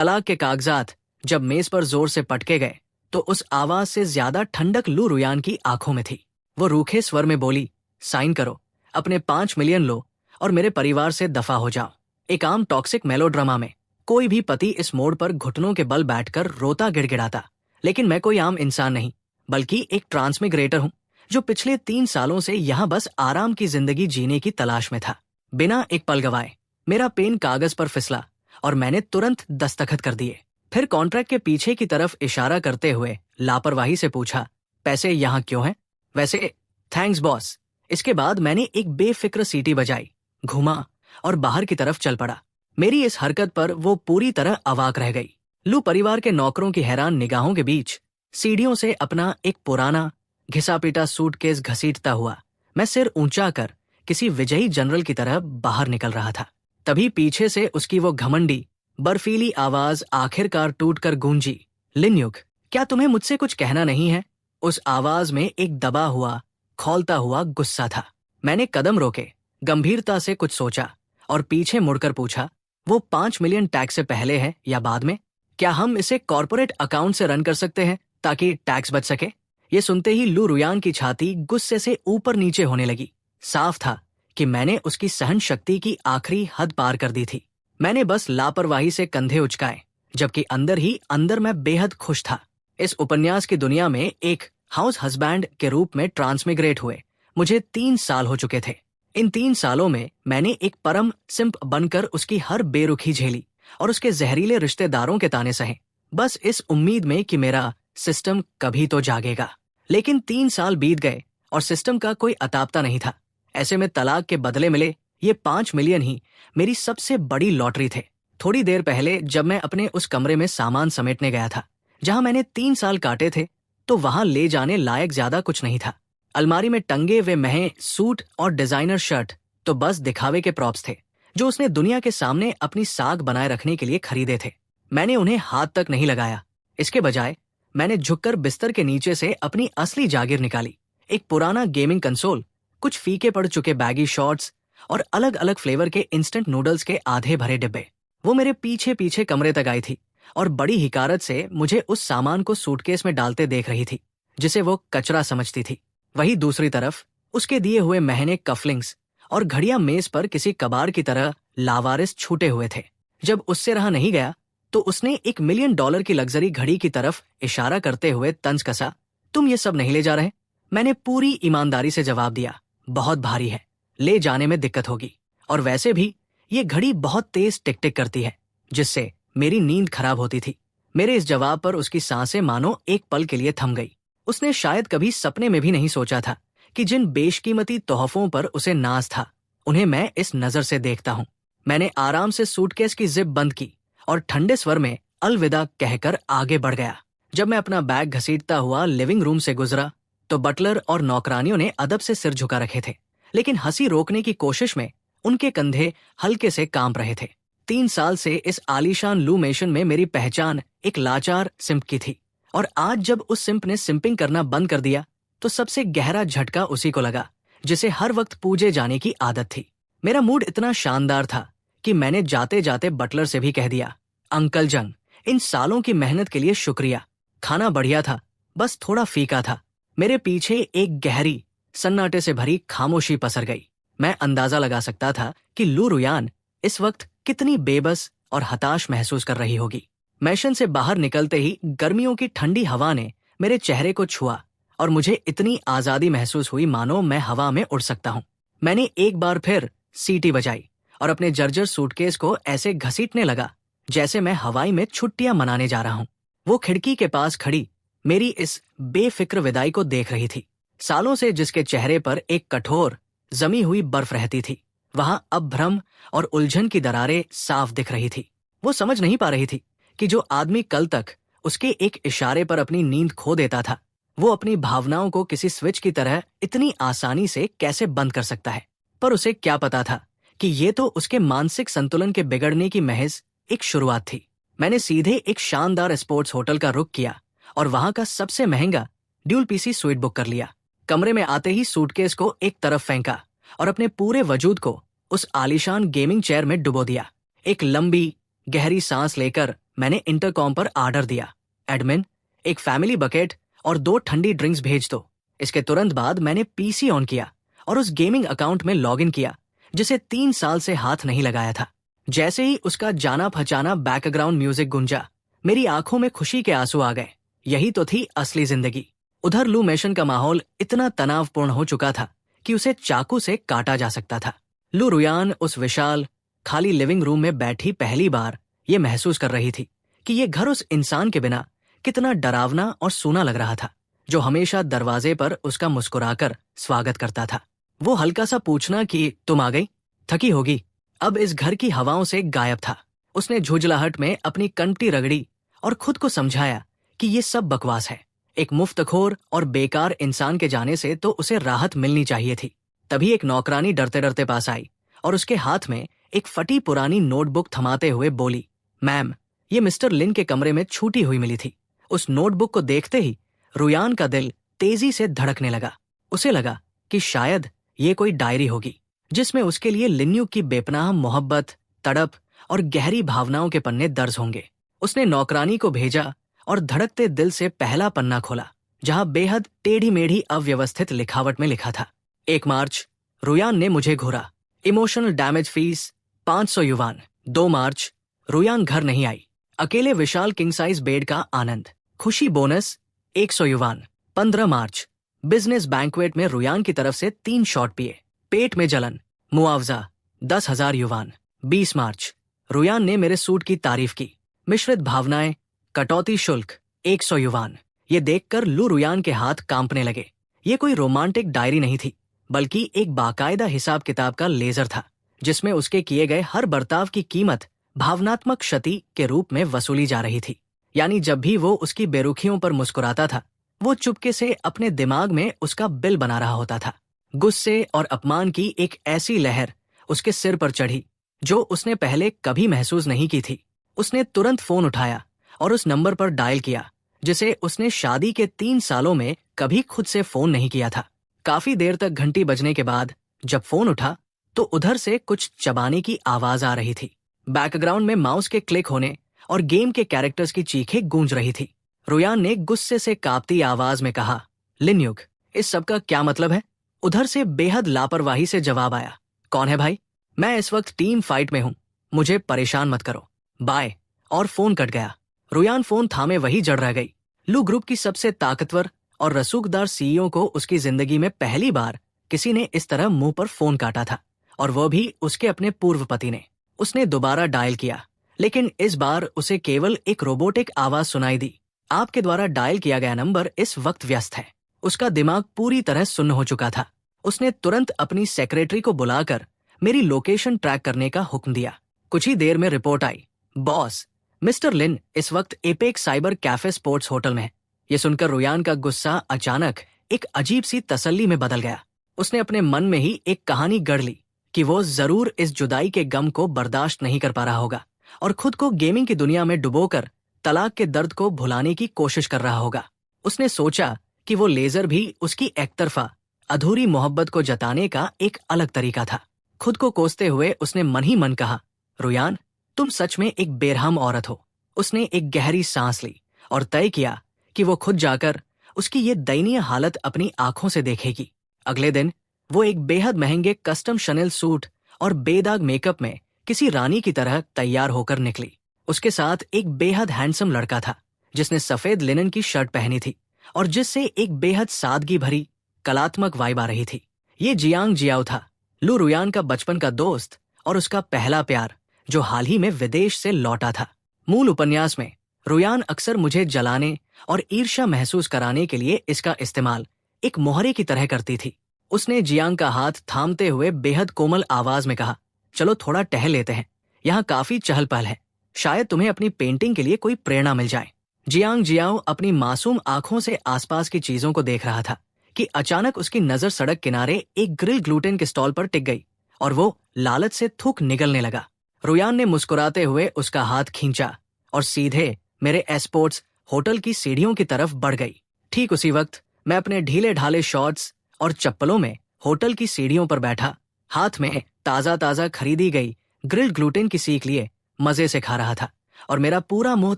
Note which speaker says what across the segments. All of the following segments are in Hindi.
Speaker 1: तलाक के कागजात जब मेज पर जोर से पटके गए तो उस आवाज से ज्यादा ठंडक लू रुयान की आंखों में थी। वो रूखे स्वर में बोली, साइन करो, अपने 5 मिलियन लो और मेरे परिवार से दफा हो जाओ। एक आम टॉक्सिक मेलोड्रामा में कोई भी पति इस मोड़ पर घुटनों के बल बैठकर रोता गिड़गिड़ाता, लेकिन मैं कोई आम इंसान नहीं, बल्कि एक ट्रांसमिग्रेटर हूं जो पिछले 3 सालों से यहाँ बस आराम की जिंदगी जीने की तलाश में था। बिना एक पल गवाए मेरा पेन कागज पर फिसला और मैंने तुरंत दस्तखत कर दिए। फिर कॉन्ट्रैक्ट के पीछे की तरफ इशारा करते हुए लापरवाही से पूछा, पैसे यहाँ क्यों हैं? वैसे थैंक्स बॉस। इसके बाद मैंने एक बेफिक्र सीटी बजाई, घुमा और बाहर की तरफ चल पड़ा। मेरी इस हरकत पर वो पूरी तरह अवाक रह गई। लू परिवार के नौकरों की हैरान निगाहों के बीच सीढ़ियों से अपना एक पुराना घिसा पीटा सूटकेस घसीटता हुआ मैं सिर ऊंचा कर किसी विजयी जनरल की तरह बाहर निकल रहा था। तभी पीछे से उसकी वो घमंडी बर्फीली आवाज आखिरकार टूटकर गूंजी, लिन्युक, क्या तुम्हें मुझसे कुछ कहना नहीं है? उस आवाज में एक दबा हुआ खौलता हुआ गुस्सा था। मैंने कदम रोके, गंभीरता से कुछ सोचा और पीछे मुड़कर पूछा, वो 5 मिलियन टैक्स से पहले है या बाद में? क्या हम इसे कॉर्पोरेट अकाउंट से रन कर सकते हैं ताकि टैक्स बच सके? ये सुनते ही लू रुयान की छाती गुस्से से ऊपर नीचे होने लगी। साफ था कि मैंने उसकी सहन शक्ति की आखिरी हद पार कर दी थी। मैंने बस लापरवाही से कंधे उचकाए, जबकि अंदर ही अंदर मैं बेहद खुश था। इस उपन्यास की दुनिया में एक हाउस हस्बैंड के रूप में ट्रांसमिग्रेट हुए मुझे 3 साल हो चुके थे। इन 3 सालों में मैंने एक परम सिंप बनकर उसकी हर बेरुखी झेली और उसके जहरीले रिश्तेदारों के ताने सहे, बस इस उम्मीद में कि मेरा सिस्टम कभी तो जागेगा। लेकिन 3 साल बीत गए और सिस्टम का कोई अतापता नहीं था। ऐसे में तलाक के बदले मिले ये 5 मिलियन ही मेरी सबसे बड़ी लॉटरी थे। थोड़ी देर पहले जब मैं अपने उस कमरे में सामान समेटने गया था जहां मैंने 3 साल काटे थे, तो वहां ले जाने लायक ज्यादा कुछ नहीं था। अलमारी में टंगे वे महंगे सूट और डिजाइनर शर्ट तो बस दिखावे के प्रॉप्स थे जो उसने दुनिया के सामने अपनी साख बनाए रखने के लिए खरीदे थे। मैंने उन्हें हाथ तक नहीं लगाया। इसके बजाय मैंने झुककर बिस्तर के नीचे से अपनी असली जागीर निकाली, एक पुराना गेमिंग कंसोल, कुछ फीके पड़ चुके बैगी शॉर्ट्स और अलग अलग फ्लेवर के इंस्टेंट नूडल्स के आधे भरे डिब्बे। वो मेरे पीछे पीछे कमरे तक आई थी और बड़ी हिकारत से मुझे उस सामान को सूटकेस में डालते देख रही थी जिसे वो कचरा समझती थी। वहीं दूसरी तरफ उसके दिए हुए महंगे कफलिंग्स और घड़ियां मेज पर किसी कबाड़ की तरह लावारिस छूटे हुए थे। जब उससे रहा नहीं गया तो उसने $1 मिलियन की लग्जरी घड़ी की तरफ इशारा करते हुए तंज कसा, तुम ये सब नहीं ले जा रहे? मैंने पूरी ईमानदारी से जवाब दिया, बहुत भारी है, ले जाने में दिक्कत होगी, और वैसे भी ये घड़ी बहुत तेज टिक टिक करती है, जिससे मेरी नींद खराब होती थी। मेरे इस जवाब पर उसकी सांसें मानो एक पल के लिए थम गई। उसने शायद कभी सपने में भी नहीं सोचा था कि जिन बेशकीमती तोहफों पर उसे नाज था उन्हें मैं इस नजर से देखता हूँ। मैंने आराम से सूटकेस की जिप बंद की और ठंडे स्वर में अलविदा कहकर आगे बढ़ गया। जब मैं अपना बैग घसीटता हुआ लिविंग रूम से गुजरा तो बटलर और नौकरानियों ने अदब से सिर झुका रखे थे, लेकिन हंसी रोकने की कोशिश में उनके कंधे हल्के से कांप रहे थे। 3 साल से इस आलीशान लू मेशन में मेरी पहचान एक लाचार सिंप की थी, और आज जब उस सिंप ने सिंपिंग करना बंद कर दिया तो सबसे गहरा झटका उसी को लगा जिसे हर वक्त पूजे जाने की आदत थी। मेरा मूड इतना शानदार था कि मैंने जाते जाते बटलर से भी कह दिया, अंकल जंग, इन सालों की मेहनत के लिए शुक्रिया। खाना बढ़िया था, बस थोड़ा फीका था। मेरे पीछे एक गहरी सन्नाटे से भरी खामोशी पसर गई। मैं अंदाजा लगा सकता था कि लू रुयान इस वक्त कितनी बेबस और हताश महसूस कर रही होगी। मैशन से बाहर निकलते ही गर्मियों की ठंडी हवा ने मेरे चेहरे को छुआ और मुझे इतनी आजादी महसूस हुई मानो मैं हवा में उड़ सकता हूँ। मैंने एक बार फिर सीटी बजाई और अपने जर्जर सूटकेस को ऐसे घसीटने लगा जैसे मैं हवाई में छुट्टियां मनाने जा रहा हूँ। वो खिड़की के पास खड़ी मेरी इस बेफिक्र विदाई को देख रही थी। सालों से जिसके चेहरे पर एक कठोर जमी हुई बर्फ रहती थी, वहां अब भ्रम और उलझन की दरारें साफ दिख रही थी। वो समझ नहीं पा रही थी कि जो आदमी कल तक उसके एक इशारे पर अपनी नींद खो देता था, वो अपनी भावनाओं को किसी स्विच की तरह इतनी आसानी से कैसे बंद कर सकता है। पर उसे क्या पता था कि ये तो उसके मानसिक संतुलन के बिगड़ने की महज एक शुरुआत थी। मैंने सीधे एक शानदार स्पोर्ट्स होटल का रुख किया और वहां का सबसे महंगा ड्यूल पीसी स्वीट बुक कर लिया। कमरे में आते ही सूटकेस को एक तरफ फेंका और अपने पूरे वजूद को उस आलीशान गेमिंग चेयर में डुबो दिया। एक लंबी गहरी सांस लेकर मैंने इंटरकॉम पर आर्डर दिया, एडमिन, एक फैमिली बकेट और 2 ठंडी ड्रिंक्स भेज दो। इसके तुरंत बाद मैंने पीसी ऑन किया और उस गेमिंग अकाउंट में लॉगिन किया जिसे 3 साल से हाथ नहीं लगाया था। जैसे ही उसका जाना पहचाना बैकग्राउंड म्यूजिक गुंजा, मेरी आंखों में खुशी के आंसू आ गए। यही तो थी असली जिंदगी। उधर लू मेशन का माहौल इतना तनावपूर्ण हो चुका था कि उसे चाकू से काटा जा सकता था। लू रुयान उस विशाल खाली लिविंग रूम में बैठी पहली बार ये महसूस कर रही थी कि ये घर उस इंसान के बिना कितना डरावना और सूना लग रहा था जो हमेशा दरवाजे पर उसका मुस्कुराकर स्वागत करता था। वो हल्का सा पूछना कि तुम आ गई, थकी होगी, अब इस घर की हवाओं से गायब था। उसने झुंझलाहट में अपनी कंटी रगड़ी और खुद को समझाया कि ये सब बकवास है। एक मुफ्तखोर और बेकार इंसान के जाने से तो उसे राहत मिलनी चाहिए थी। तभी एक नौकरानी डरते डरते पास आई और उसके हाथ में एक फटी पुरानी नोटबुक थमाते हुए बोली, मैम, ये मिस्टर लिन के कमरे में छूटी हुई मिली थी। उस नोटबुक को देखते ही रुयान का दिल तेजी से धड़कने लगा। उसे लगा कि शायद ये कोई डायरी होगी जिसमें उसके लिए लिन्यू की बेपनाह मोहब्बत, तड़प और गहरी भावनाओं के पन्ने दर्ज होंगे। उसने नौकरानी को भेजा और धड़कते दिल से पहला पन्ना खोला जहां बेहद टेढ़ी मेढ़ी अव्यवस्थित लिखावट में लिखा था, 1 मार्च, रुयान ने मुझे घूरा, इमोशनल डैमेज फीस 500 युवान। 2 मार्च, रुयान घर नहीं आई, अकेले विशाल किंग साइज बेड का आनंद, खुशी बोनस 100 युवान। 15 मार्च, बिजनेस बैंक्वेट में रुयान की तरफ से 3 शॉट पिए, पेट में जलन, मुआवजा 10,000 युवान। 20 मार्च, रुयान ने मेरे सूट की तारीफ की, मिश्रित भावनाएं, कटौती शुल्क 100 युवान। ये देखकर लू रुयान के हाथ कांपने लगे। ये कोई रोमांटिक डायरी नहीं थी, बल्कि एक बाकायदा हिसाब किताब का लेजर था जिसमें उसके किए गए हर बर्ताव की कीमत भावनात्मक क्षति के रूप में वसूली जा रही थी। यानी जब भी वो उसकी बेरुखियों पर मुस्कुराता था, वो चुपके से अपने दिमाग में उसका बिल बना रहा होता था। गुस्से और अपमान की एक ऐसी लहर उसके सिर पर चढ़ी जो उसने पहले कभी महसूस नहीं की थी। उसने तुरंत फोन उठाया और उस नंबर पर डायल किया जिसे उसने शादी के 3 सालों में कभी खुद से फोन नहीं किया था। काफी देर तक घंटी बजने के बाद जब फोन उठा तो उधर से कुछ चबाने की आवाज आ रही थी। बैकग्राउंड में माउस के क्लिक होने और गेम के कैरेक्टर्स की चीखें गूंज रही थी। रुयान ने गुस्से से कांपती आवाज में कहा, लिन्युग, इस सब का क्या मतलब है? उधर से बेहद लापरवाही से जवाब आया, कौन है भाई? मैं इस वक्त टीम फाइट में हूं, मुझे परेशान मत करो, बाय। और फोन कट गया। रुयान फोन थामे वही जड़ रह गई। लू ग्रुप की सबसे ताकतवर और रसूखदार सीईओ को उसकी जिंदगी में पहली बार किसी ने इस तरह मुंह पर फोन काटा था, और वो भी उसके अपने पूर्व पति ने। उसने दोबारा डायल किया, लेकिन इस बार उसे केवल एक रोबोटिक आवाज सुनाई दी, आपके द्वारा डायल किया गया नंबर इस वक्त व्यस्त है। उसका दिमाग पूरी तरह सुन्न हो चुका था। उसने तुरंत अपनी सेक्रेटरी को बुलाकर मेरी लोकेशन ट्रैक करने का हुक्म दिया। कुछ ही देर में रिपोर्ट आई, बॉस, मिस्टर लिन इस वक्त APEC cyber cafe sports hotel में है। ये सुनकर रुयान का गुस्सा अचानक एक अजीब सी तसल्ली में बदल गया। उसने अपने मन में ही एक कहानी गढ़ ली कि वो जरूर इस जुदाई के गम को बर्दाश्त नहीं कर पा रहा होगा और खुद को गेमिंग की दुनिया में डुबोकर तलाक के दर्द को भुलाने की कोशिश कर रहा होगा। उसने सोचा कि वो लेजर भी उसकी एकतरफा अधूरी मोहब्बत को जताने का एक अलग तरीका था। खुद को कोसते हुए उसने मन ही मन कहा, रुयान, तुम सच में एक बेरहम औरत हो। उसने एक गहरी सांस ली और तय किया कि वो खुद जाकर उसकी ये दयनीय हालत अपनी आंखों से देखेगी। अगले दिन वो एक बेहद महंगे कस्टम शनेल सूट और बेदाग मेकअप में किसी रानी की तरह तैयार होकर निकली। उसके साथ एक बेहद हैंडसम लड़का था जिसने सफेद लिनन की शर्ट पहनी थी और जिससे एक बेहद सादगी भरी कलात्मक वाइब आ रही थी। ये जियांग जियाओ था, लू रुयान का बचपन का दोस्त और उसका पहला प्यार जो हाल ही में विदेश से लौटा था। मूल उपन्यास में रुयान अक्सर मुझे जलाने और ईर्ष्या महसूस कराने के लिए इसका इस्तेमाल एक मोहरे की तरह करती थी। उसने जियांग का हाथ थामते हुए बेहद कोमल आवाज में कहा, चलो थोड़ा टहल लेते हैं, यहाँ काफी चहल पहल है, शायद तुम्हें अपनी पेंटिंग के लिए कोई प्रेरणा मिल जाए। जियांग जियाओ अपनी मासूम आंखों से आसपास की चीजों को देख रहा था कि अचानक उसकी नजर सड़क किनारे एक ग्रिल ग्लूटेन के स्टॉल पर टिक गई और वो लालच से थूक निगलने लगा। रुयान ने मुस्कुराते हुए उसका हाथ खींचा और सीधे मेरे एस्पोर्ट्स होटल की सीढ़ियों की तरफ बढ़ गई। ठीक उसी वक्त मैं अपने ढीले ढाले शॉर्ट्स और चप्पलों में होटल की सीढ़ियों पर बैठा, हाथ में ताजा ताजा खरीदी गई ग्रिल ग्लूटेन की सीख लिए मजे से खा रहा था और मेरा पूरा मुंह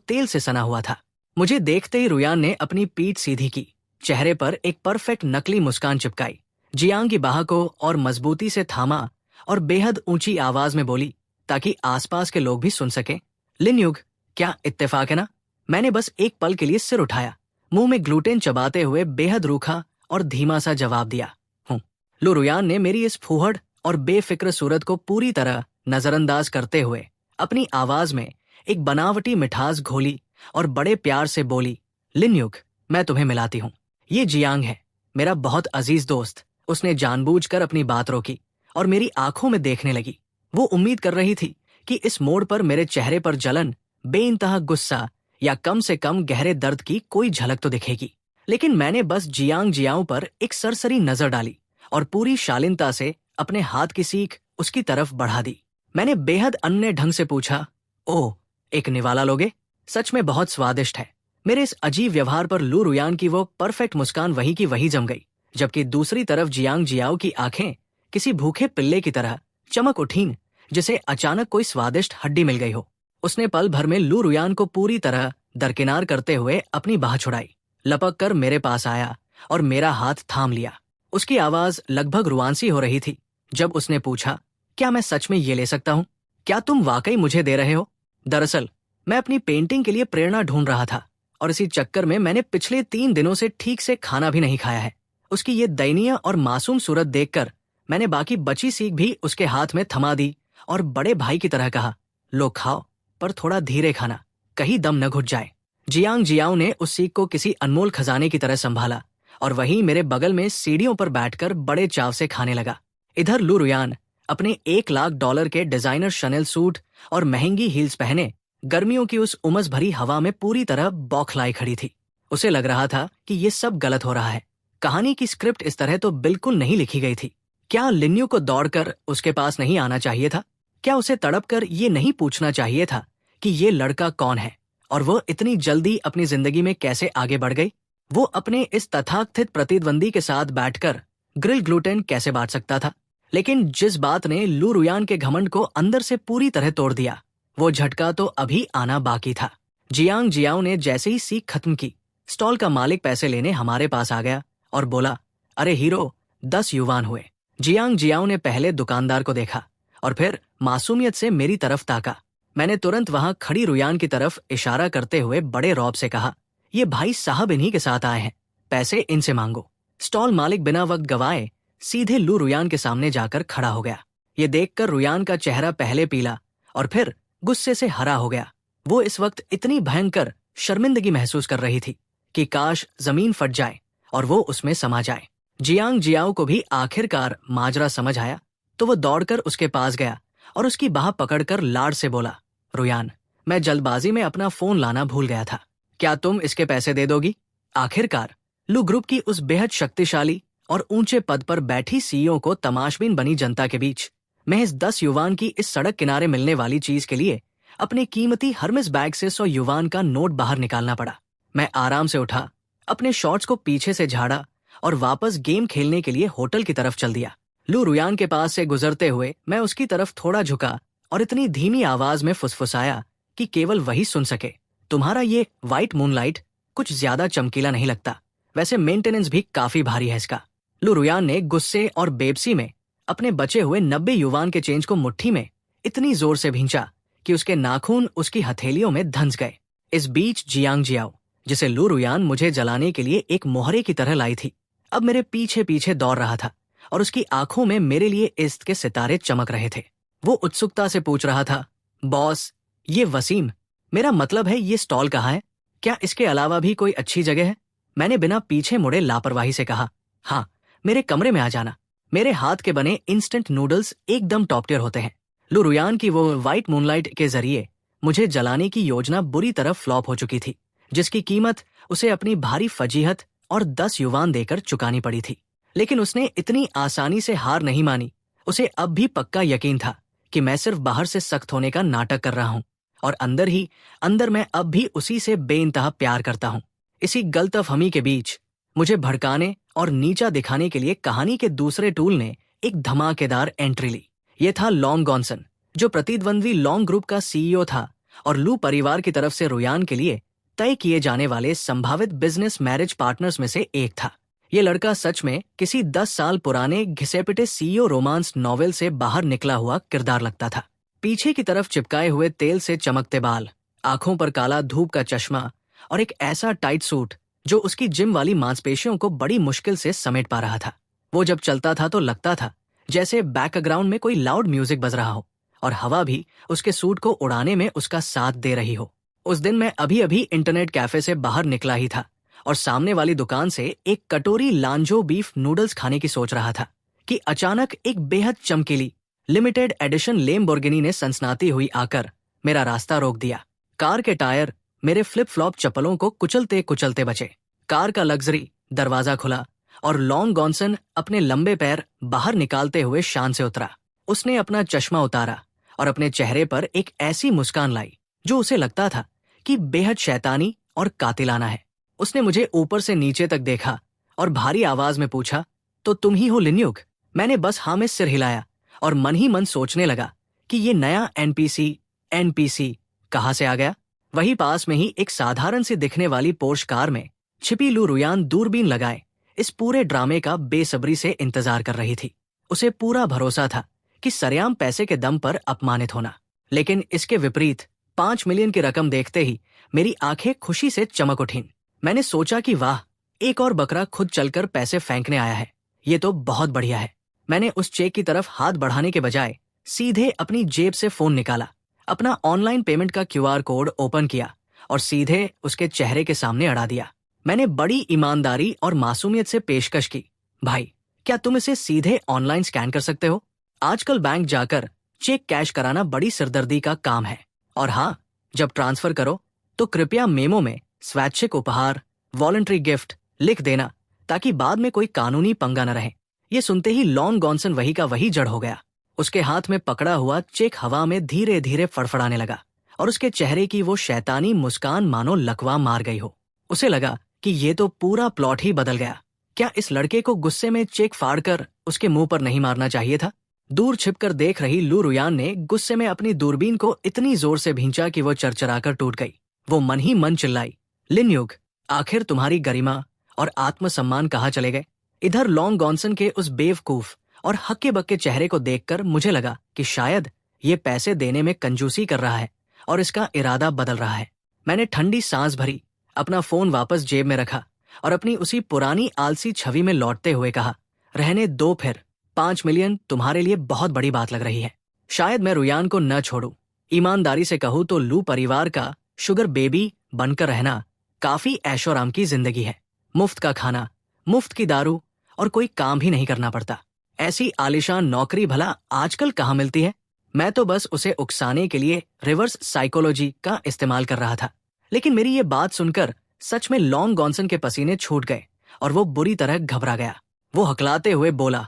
Speaker 1: तेल से सना हुआ था। मुझे देखते ही रुयान ने अपनी पीठ सीधी की, चेहरे पर एक परफेक्ट नकली मुस्कान चिपकाई, जियांग की बाह को और मजबूती से थामा और बेहद ऊंची आवाज में बोली ताकि आसपास के लोग भी सुन सकें, लिनयुग, क्या इत्तेफाक है ना? मैंने बस एक पल के लिए सिर उठाया, मुंह में ग्लूटेन चबाते हुए बेहद रूखा और धीमा सा जवाब दिया, हूं। लू रुयान ने मेरी इस फूहड़ और बेफिक्र सूरत को पूरी तरह नजरअंदाज करते हुए अपनी आवाज में एक बनावटी मिठास घोली और बड़े प्यार से बोली, लिनयुग, मैं तुम्हें मिलाती हूँ। ये जियांग है, मेरा बहुत अजीज दोस्त। उसने जानबूझकर अपनी बात रोकी और मेरी आंखों में देखने लगी। वो उम्मीद कर रही थी कि इस मोड़ पर मेरे चेहरे पर जलन, बेइंतहा गुस्सा या कम से कम गहरे दर्द की कोई झलक तो दिखेगी। लेकिन मैंने बस जियांग जियाओं पर एक सरसरी नजर डाली और पूरी शालीनता से अपने हाथ की सीख उसकी तरफ बढ़ा दी। मैंने बेहद अन्य ढंग से पूछा, ओह, एक निवाला लोगे? सच में बहुत स्वादिष्ट है। मेरे इस अजीब व्यवहार पर लू रुयान की वो परफेक्ट मुस्कान वही की वही जम गई, जबकि दूसरी तरफ जियांग जियाओ की आंखें किसी भूखे पिल्ले की तरह चमक उठीं, जिसे अचानक कोई स्वादिष्ट हड्डी मिल गई हो। उसने पल भर में लू रुयान को पूरी तरह दरकिनार करते हुए अपनी बाह छुड़ाई, लपक कर मेरे पास आया और मेरा हाथ थाम लिया। उसकी आवाज लगभग रुआंसी हो रही थी जब उसने पूछा, क्या मैं सच में ये ले सकता हूँ? क्या तुम वाकई मुझे दे रहे हो? दरअसल मैं अपनी पेंटिंग के लिए प्रेरणा ढूंढ रहा था और इसी चक्कर में मैंने पिछले 3 दिनों से ठीक से खाना भी नहीं खाया है। उसकी ये दयनीय और मासूम सूरत देखकर मैंने बाकी बची सीख भी उसके हाथ में थमा दी और बड़े भाई की तरह कहा, लो खाओ, पर थोड़ा धीरे खाना, कहीं दम न घुट जाए। जियांग जियाओ ने उस सीख को किसी अनमोल खजाने की तरह संभाला और वहीं मेरे बगल में सीढ़ियों पर बैठकर बड़े चाव से खाने लगा। इधर लू रुयान अपने $1,00,000 के डिजाइनर शनेल सूट और महंगी हील्स पहने गर्मियों की उस उमस भरी हवा में पूरी तरह बौखलाई खड़ी थी। उसे लग रहा था कि ये सब गलत हो रहा है। कहानी की स्क्रिप्ट इस तरह तो बिल्कुल नहीं लिखी गई थी। क्या लिन्यू को दौड़कर उसके पास नहीं आना चाहिए था? क्या उसे तड़पकर ये नहीं पूछना चाहिए था कि ये लड़का कौन है और वो इतनी जल्दी अपनी जिंदगी में कैसे आगे बढ़ गई? वो अपने इस तथाकथित प्रतिद्वंदी के साथ बैठकर ग्रिल ग्लूटेन कैसे बांट सकता था? लेकिन जिस बात ने लू रुयान के घमंड को अंदर से पूरी तरह तोड़ दिया, वो झटका तो अभी आना बाकी था। जियांग जियाओ ने जैसे ही सीख खत्म की, स्टॉल का मालिक पैसे लेने हमारे पास आ गया और बोला, अरे हीरो, 10 युवान हुए। जियांग जियाओ ने पहले दुकानदार को देखा और फिर मासूमियत से मेरी तरफ ताका। मैंने तुरंत वहां खड़ी रुयान की तरफ इशारा करते हुए बड़े रौब से कहा, ये भाई साहब इन्हीं के साथ आए हैं, पैसे इनसे मांगो। स्टॉल मालिक बिना वक्त गवाए सीधे लू रुयान के सामने जाकर खड़ा हो गया। ये देखकर रुयान का चेहरा पहले पीला और फिर गुस्से से हरा हो गया। वो इस वक्त इतनी भयंकर शर्मिंदगी महसूस कर रही थी कि काश जमीन फट जाए और वो उसमें समा जाए। जियांग जियाओ को भी आखिरकार माजरा समझ आया तो वो दौड़कर उसके पास गया और उसकी बाह पकड़कर लाड़ से बोला, रुयान, मैं जल्दबाजी में अपना फोन लाना भूल गया था, क्या तुम इसके पैसे दे दोगी? आखिरकार लू ग्रुप की उस बेहद शक्तिशाली और ऊंचे पद पर बैठी सीईओ को तमाशबीन बनी जनता के बीच महज 10 युवान की इस सड़क किनारे मिलने वाली चीज के लिए अपने कीमती हर्मेस बैग से 100 युवान का नोट बाहर निकालना पड़ा। मैं आराम से उठा, अपने शॉर्ट्स को पीछे से झाड़ा और वापस गेम खेलने के लिए होटल की तरफ चल दिया। लू रुयान के पास से गुजरते हुए मैं उसकी तरफ थोड़ा झुका और इतनी धीमी आवाज में फुसफुसाया कि केवल वही सुन सके, तुम्हारा ये व्हाइट मूनलाइट कुछ ज्यादा चमकीला नहीं लगता, वैसे मेंटेनेंस भी काफी भारी है इसका। लू रुयान ने गुस्से और बेबसी में अपने बचे हुए 90 युवान के चेंज को मुट्ठी में इतनी जोर से भींचा कि उसके नाखून उसकी हथेलियों में धंस गए। इस बीच जियांग जियाओ, जिसे लू रुयान मुझे जलाने के लिए एक मोहरे की तरह लाई थी, अब मेरे पीछे पीछे दौड़ रहा था और उसकी आंखों में मेरे लिए इश्क के सितारे चमक रहे थे। वो उत्सुकता से पूछ रहा था, बॉस, ये वसीम, मेरा मतलब है ये स्टॉल कहाँ है? क्या इसके अलावा भी कोई अच्छी जगह है? मैंने बिना पीछे मुड़े लापरवाही से कहा, हाँ, मेरे कमरे में आ जाना, मेरे हाथ के बने इंस्टेंट नूडल्स एकदम टॉप टियर होते हैं। लू रुयान की वो व्हाइट मूनलाइट के जरिए मुझे जलाने की योजना बुरी तरह फ्लॉप हो चुकी थी, जिसकी कीमत उसे अपनी भारी फजीहत और 10 युवान देकर चुकानी पड़ी थी। लेकिन उसने इतनी आसानी से हार नहीं मानी। उसे अब भी पक्का यकीन था कि मैं सिर्फ बाहर से सख्त होने का नाटक कर रहा हूँ और अंदर ही अंदर मैं अब भी उसी से बेइंतहा प्यार करता हूँ। इसी गलतफहमी के बीच मुझे भड़काने और नीचा दिखाने के लिए कहानी के दूसरे टूल ने एक धमाकेदार एंट्री ली। ये था लॉन्ग गॉनसन, जो प्रतिद्वंद्वी लॉन्ग ग्रुप का सीईओ था और लू परिवार की तरफ से रुयान के लिए तय किए जाने वाले संभावित बिजनेस मैरिज पार्टनर्स में से एक था। ये लड़का सच में किसी 10 साल पुराने घिसे-पिटे सीईओ रोमांस नॉवेल से बाहर निकला हुआ किरदार लगता था। पीछे की तरफ चिपकाए हुए तेल से चमकते बाल, आंखों पर काला धूप का चश्मा और एक ऐसा टाइट सूट जो उसकी जिम वाली मांसपेशियों को बड़ी मुश्किल से समेट पा रहा था। वो जब चलता था तो लगता था जैसे बैकग्राउंड में कोई लाउड म्यूजिक बज रहा हो और हवा भी उसके सूट को उड़ाने में उसका साथ दे रही हो। उस दिन मैं अभी अभी इंटरनेट कैफे से बाहर निकला ही था और सामने वाली दुकान से एक कटोरी लांजो बीफ नूडल्स खाने की सोच रहा था कि अचानक एक बेहद चमकीली लिमिटेड एडिशन लेम्बोर्गिनी ने सनसनाती हुई आकर मेरा रास्ता रोक दिया। कार के टायर मेरे फ्लिप फ्लॉप चप्पलों को कुचलते कुचलते बचे। कार का लग्जरी दरवाजा खुला और लॉन्ग गॉन्सन अपने लंबे पैर बाहर निकालते हुए शान से उतरा। उसने अपना चश्मा उतारा और अपने चेहरे पर एक ऐसी मुस्कान लाई जो उसे लगता था कि बेहद शैतानी और कातिलाना है। उसने मुझे ऊपर से नीचे तक देखा और भारी आवाज में पूछा, तो तुम ही हो लिन्युग? मैंने बस हाँ में सिर हिलाया और मन ही मन सोचने लगा कि ये नया एनपीसी कहाँ से आ गया। वही पास में ही एक साधारण सी दिखने वाली पोर्श कार में छिपी लू रुयान दूरबीन लगाए इस पूरे ड्रामे का बेसब्री से इंतजार कर रही थी। उसे पूरा भरोसा था कि सरेआम पैसे के दम पर अपमानित होना, लेकिन इसके विपरीत 5 मिलियन की रकम देखते ही मेरी आंखें खुशी से चमक उठीं। मैंने सोचा कि वाह, एक और बकरा खुद चलकर पैसे फेंकने आया है। ये तो बहुत बढ़िया है। मैंने उस चेक की तरफ हाथ बढ़ाने के बजाय सीधे अपनी जेब से फोन निकाला, अपना ऑनलाइन पेमेंट का क्यूआर कोड ओपन किया और सीधे उसके चेहरे के सामने अड़ा दिया। मैंने बड़ी ईमानदारी और मासूमियत से पेशकश की, भाई क्या तुम इसे सीधे ऑनलाइन स्कैन कर सकते हो? आजकल बैंक जाकर चेक कैश कराना बड़ी सिरदर्दी का काम है। और हाँ, जब ट्रांसफर करो तो कृपया मेमो में स्वैच्छिक उपहार, वॉलंटरी गिफ्ट लिख देना ताकि बाद में कोई कानूनी पंगा न रहे। ये सुनते ही लॉन्ग गॉन्सन वही का वही जड़ हो गया। उसके हाथ में पकड़ा हुआ चेक हवा में धीरे धीरे फड़फड़ाने लगा और उसके चेहरे की वो शैतानी मुस्कान मानो लकवा मार गई हो। उसे लगा कि ये तो पूरा प्लॉट ही बदल गया। क्या इस लड़के को गुस्से में चेक फाड़कर उसके मुंह पर नहीं मारना चाहिए था? दूर छिपकर देख रही लू रुयान ने गुस्से में अपनी दूरबीन को इतनी जोर से भींचा कि वो चरचराकर टूट गई। वो मन ही मन चिल्लाई, लिन्युग, आखिर तुम्हारी गरिमा और आत्मसम्मान कहाँ चले गए? इधर लॉन्ग गॉन्सन के उस बेवकूफ और हक्के बक्के चेहरे को देखकर मुझे लगा कि शायद ये पैसे देने में कंजूसी कर रहा है और इसका इरादा बदल रहा है। मैंने ठंडी सांस भरी, अपना फोन वापस जेब में रखा और अपनी उसी पुरानी आलसी छवि में लौटते हुए कहा, रहने दो फिर। 5 मिलियन तुम्हारे लिए बहुत बड़ी बात लग रही है। शायद मैं रुयान को न छोड़ूं। ईमानदारी से कहूँ तो लू परिवार का शुगर बेबी बनकर रहना काफी ऐशोआराम की जिंदगी है। मुफ्त का खाना, मुफ्त की दारू और कोई काम भी नहीं करना पड़ता। ऐसी आलिशान नौकरी भला आजकल कहाँ मिलती है? मैं तो बस उसे उकसाने के लिए रिवर्स साइकोलॉजी का इस्तेमाल कर रहा था। लेकिन मेरी ये बात सुनकर सच में लॉन्ग गॉन्सन के पसीने छूट गए और वो बुरी तरह घबरा गया। वो हकलाते हुए बोला,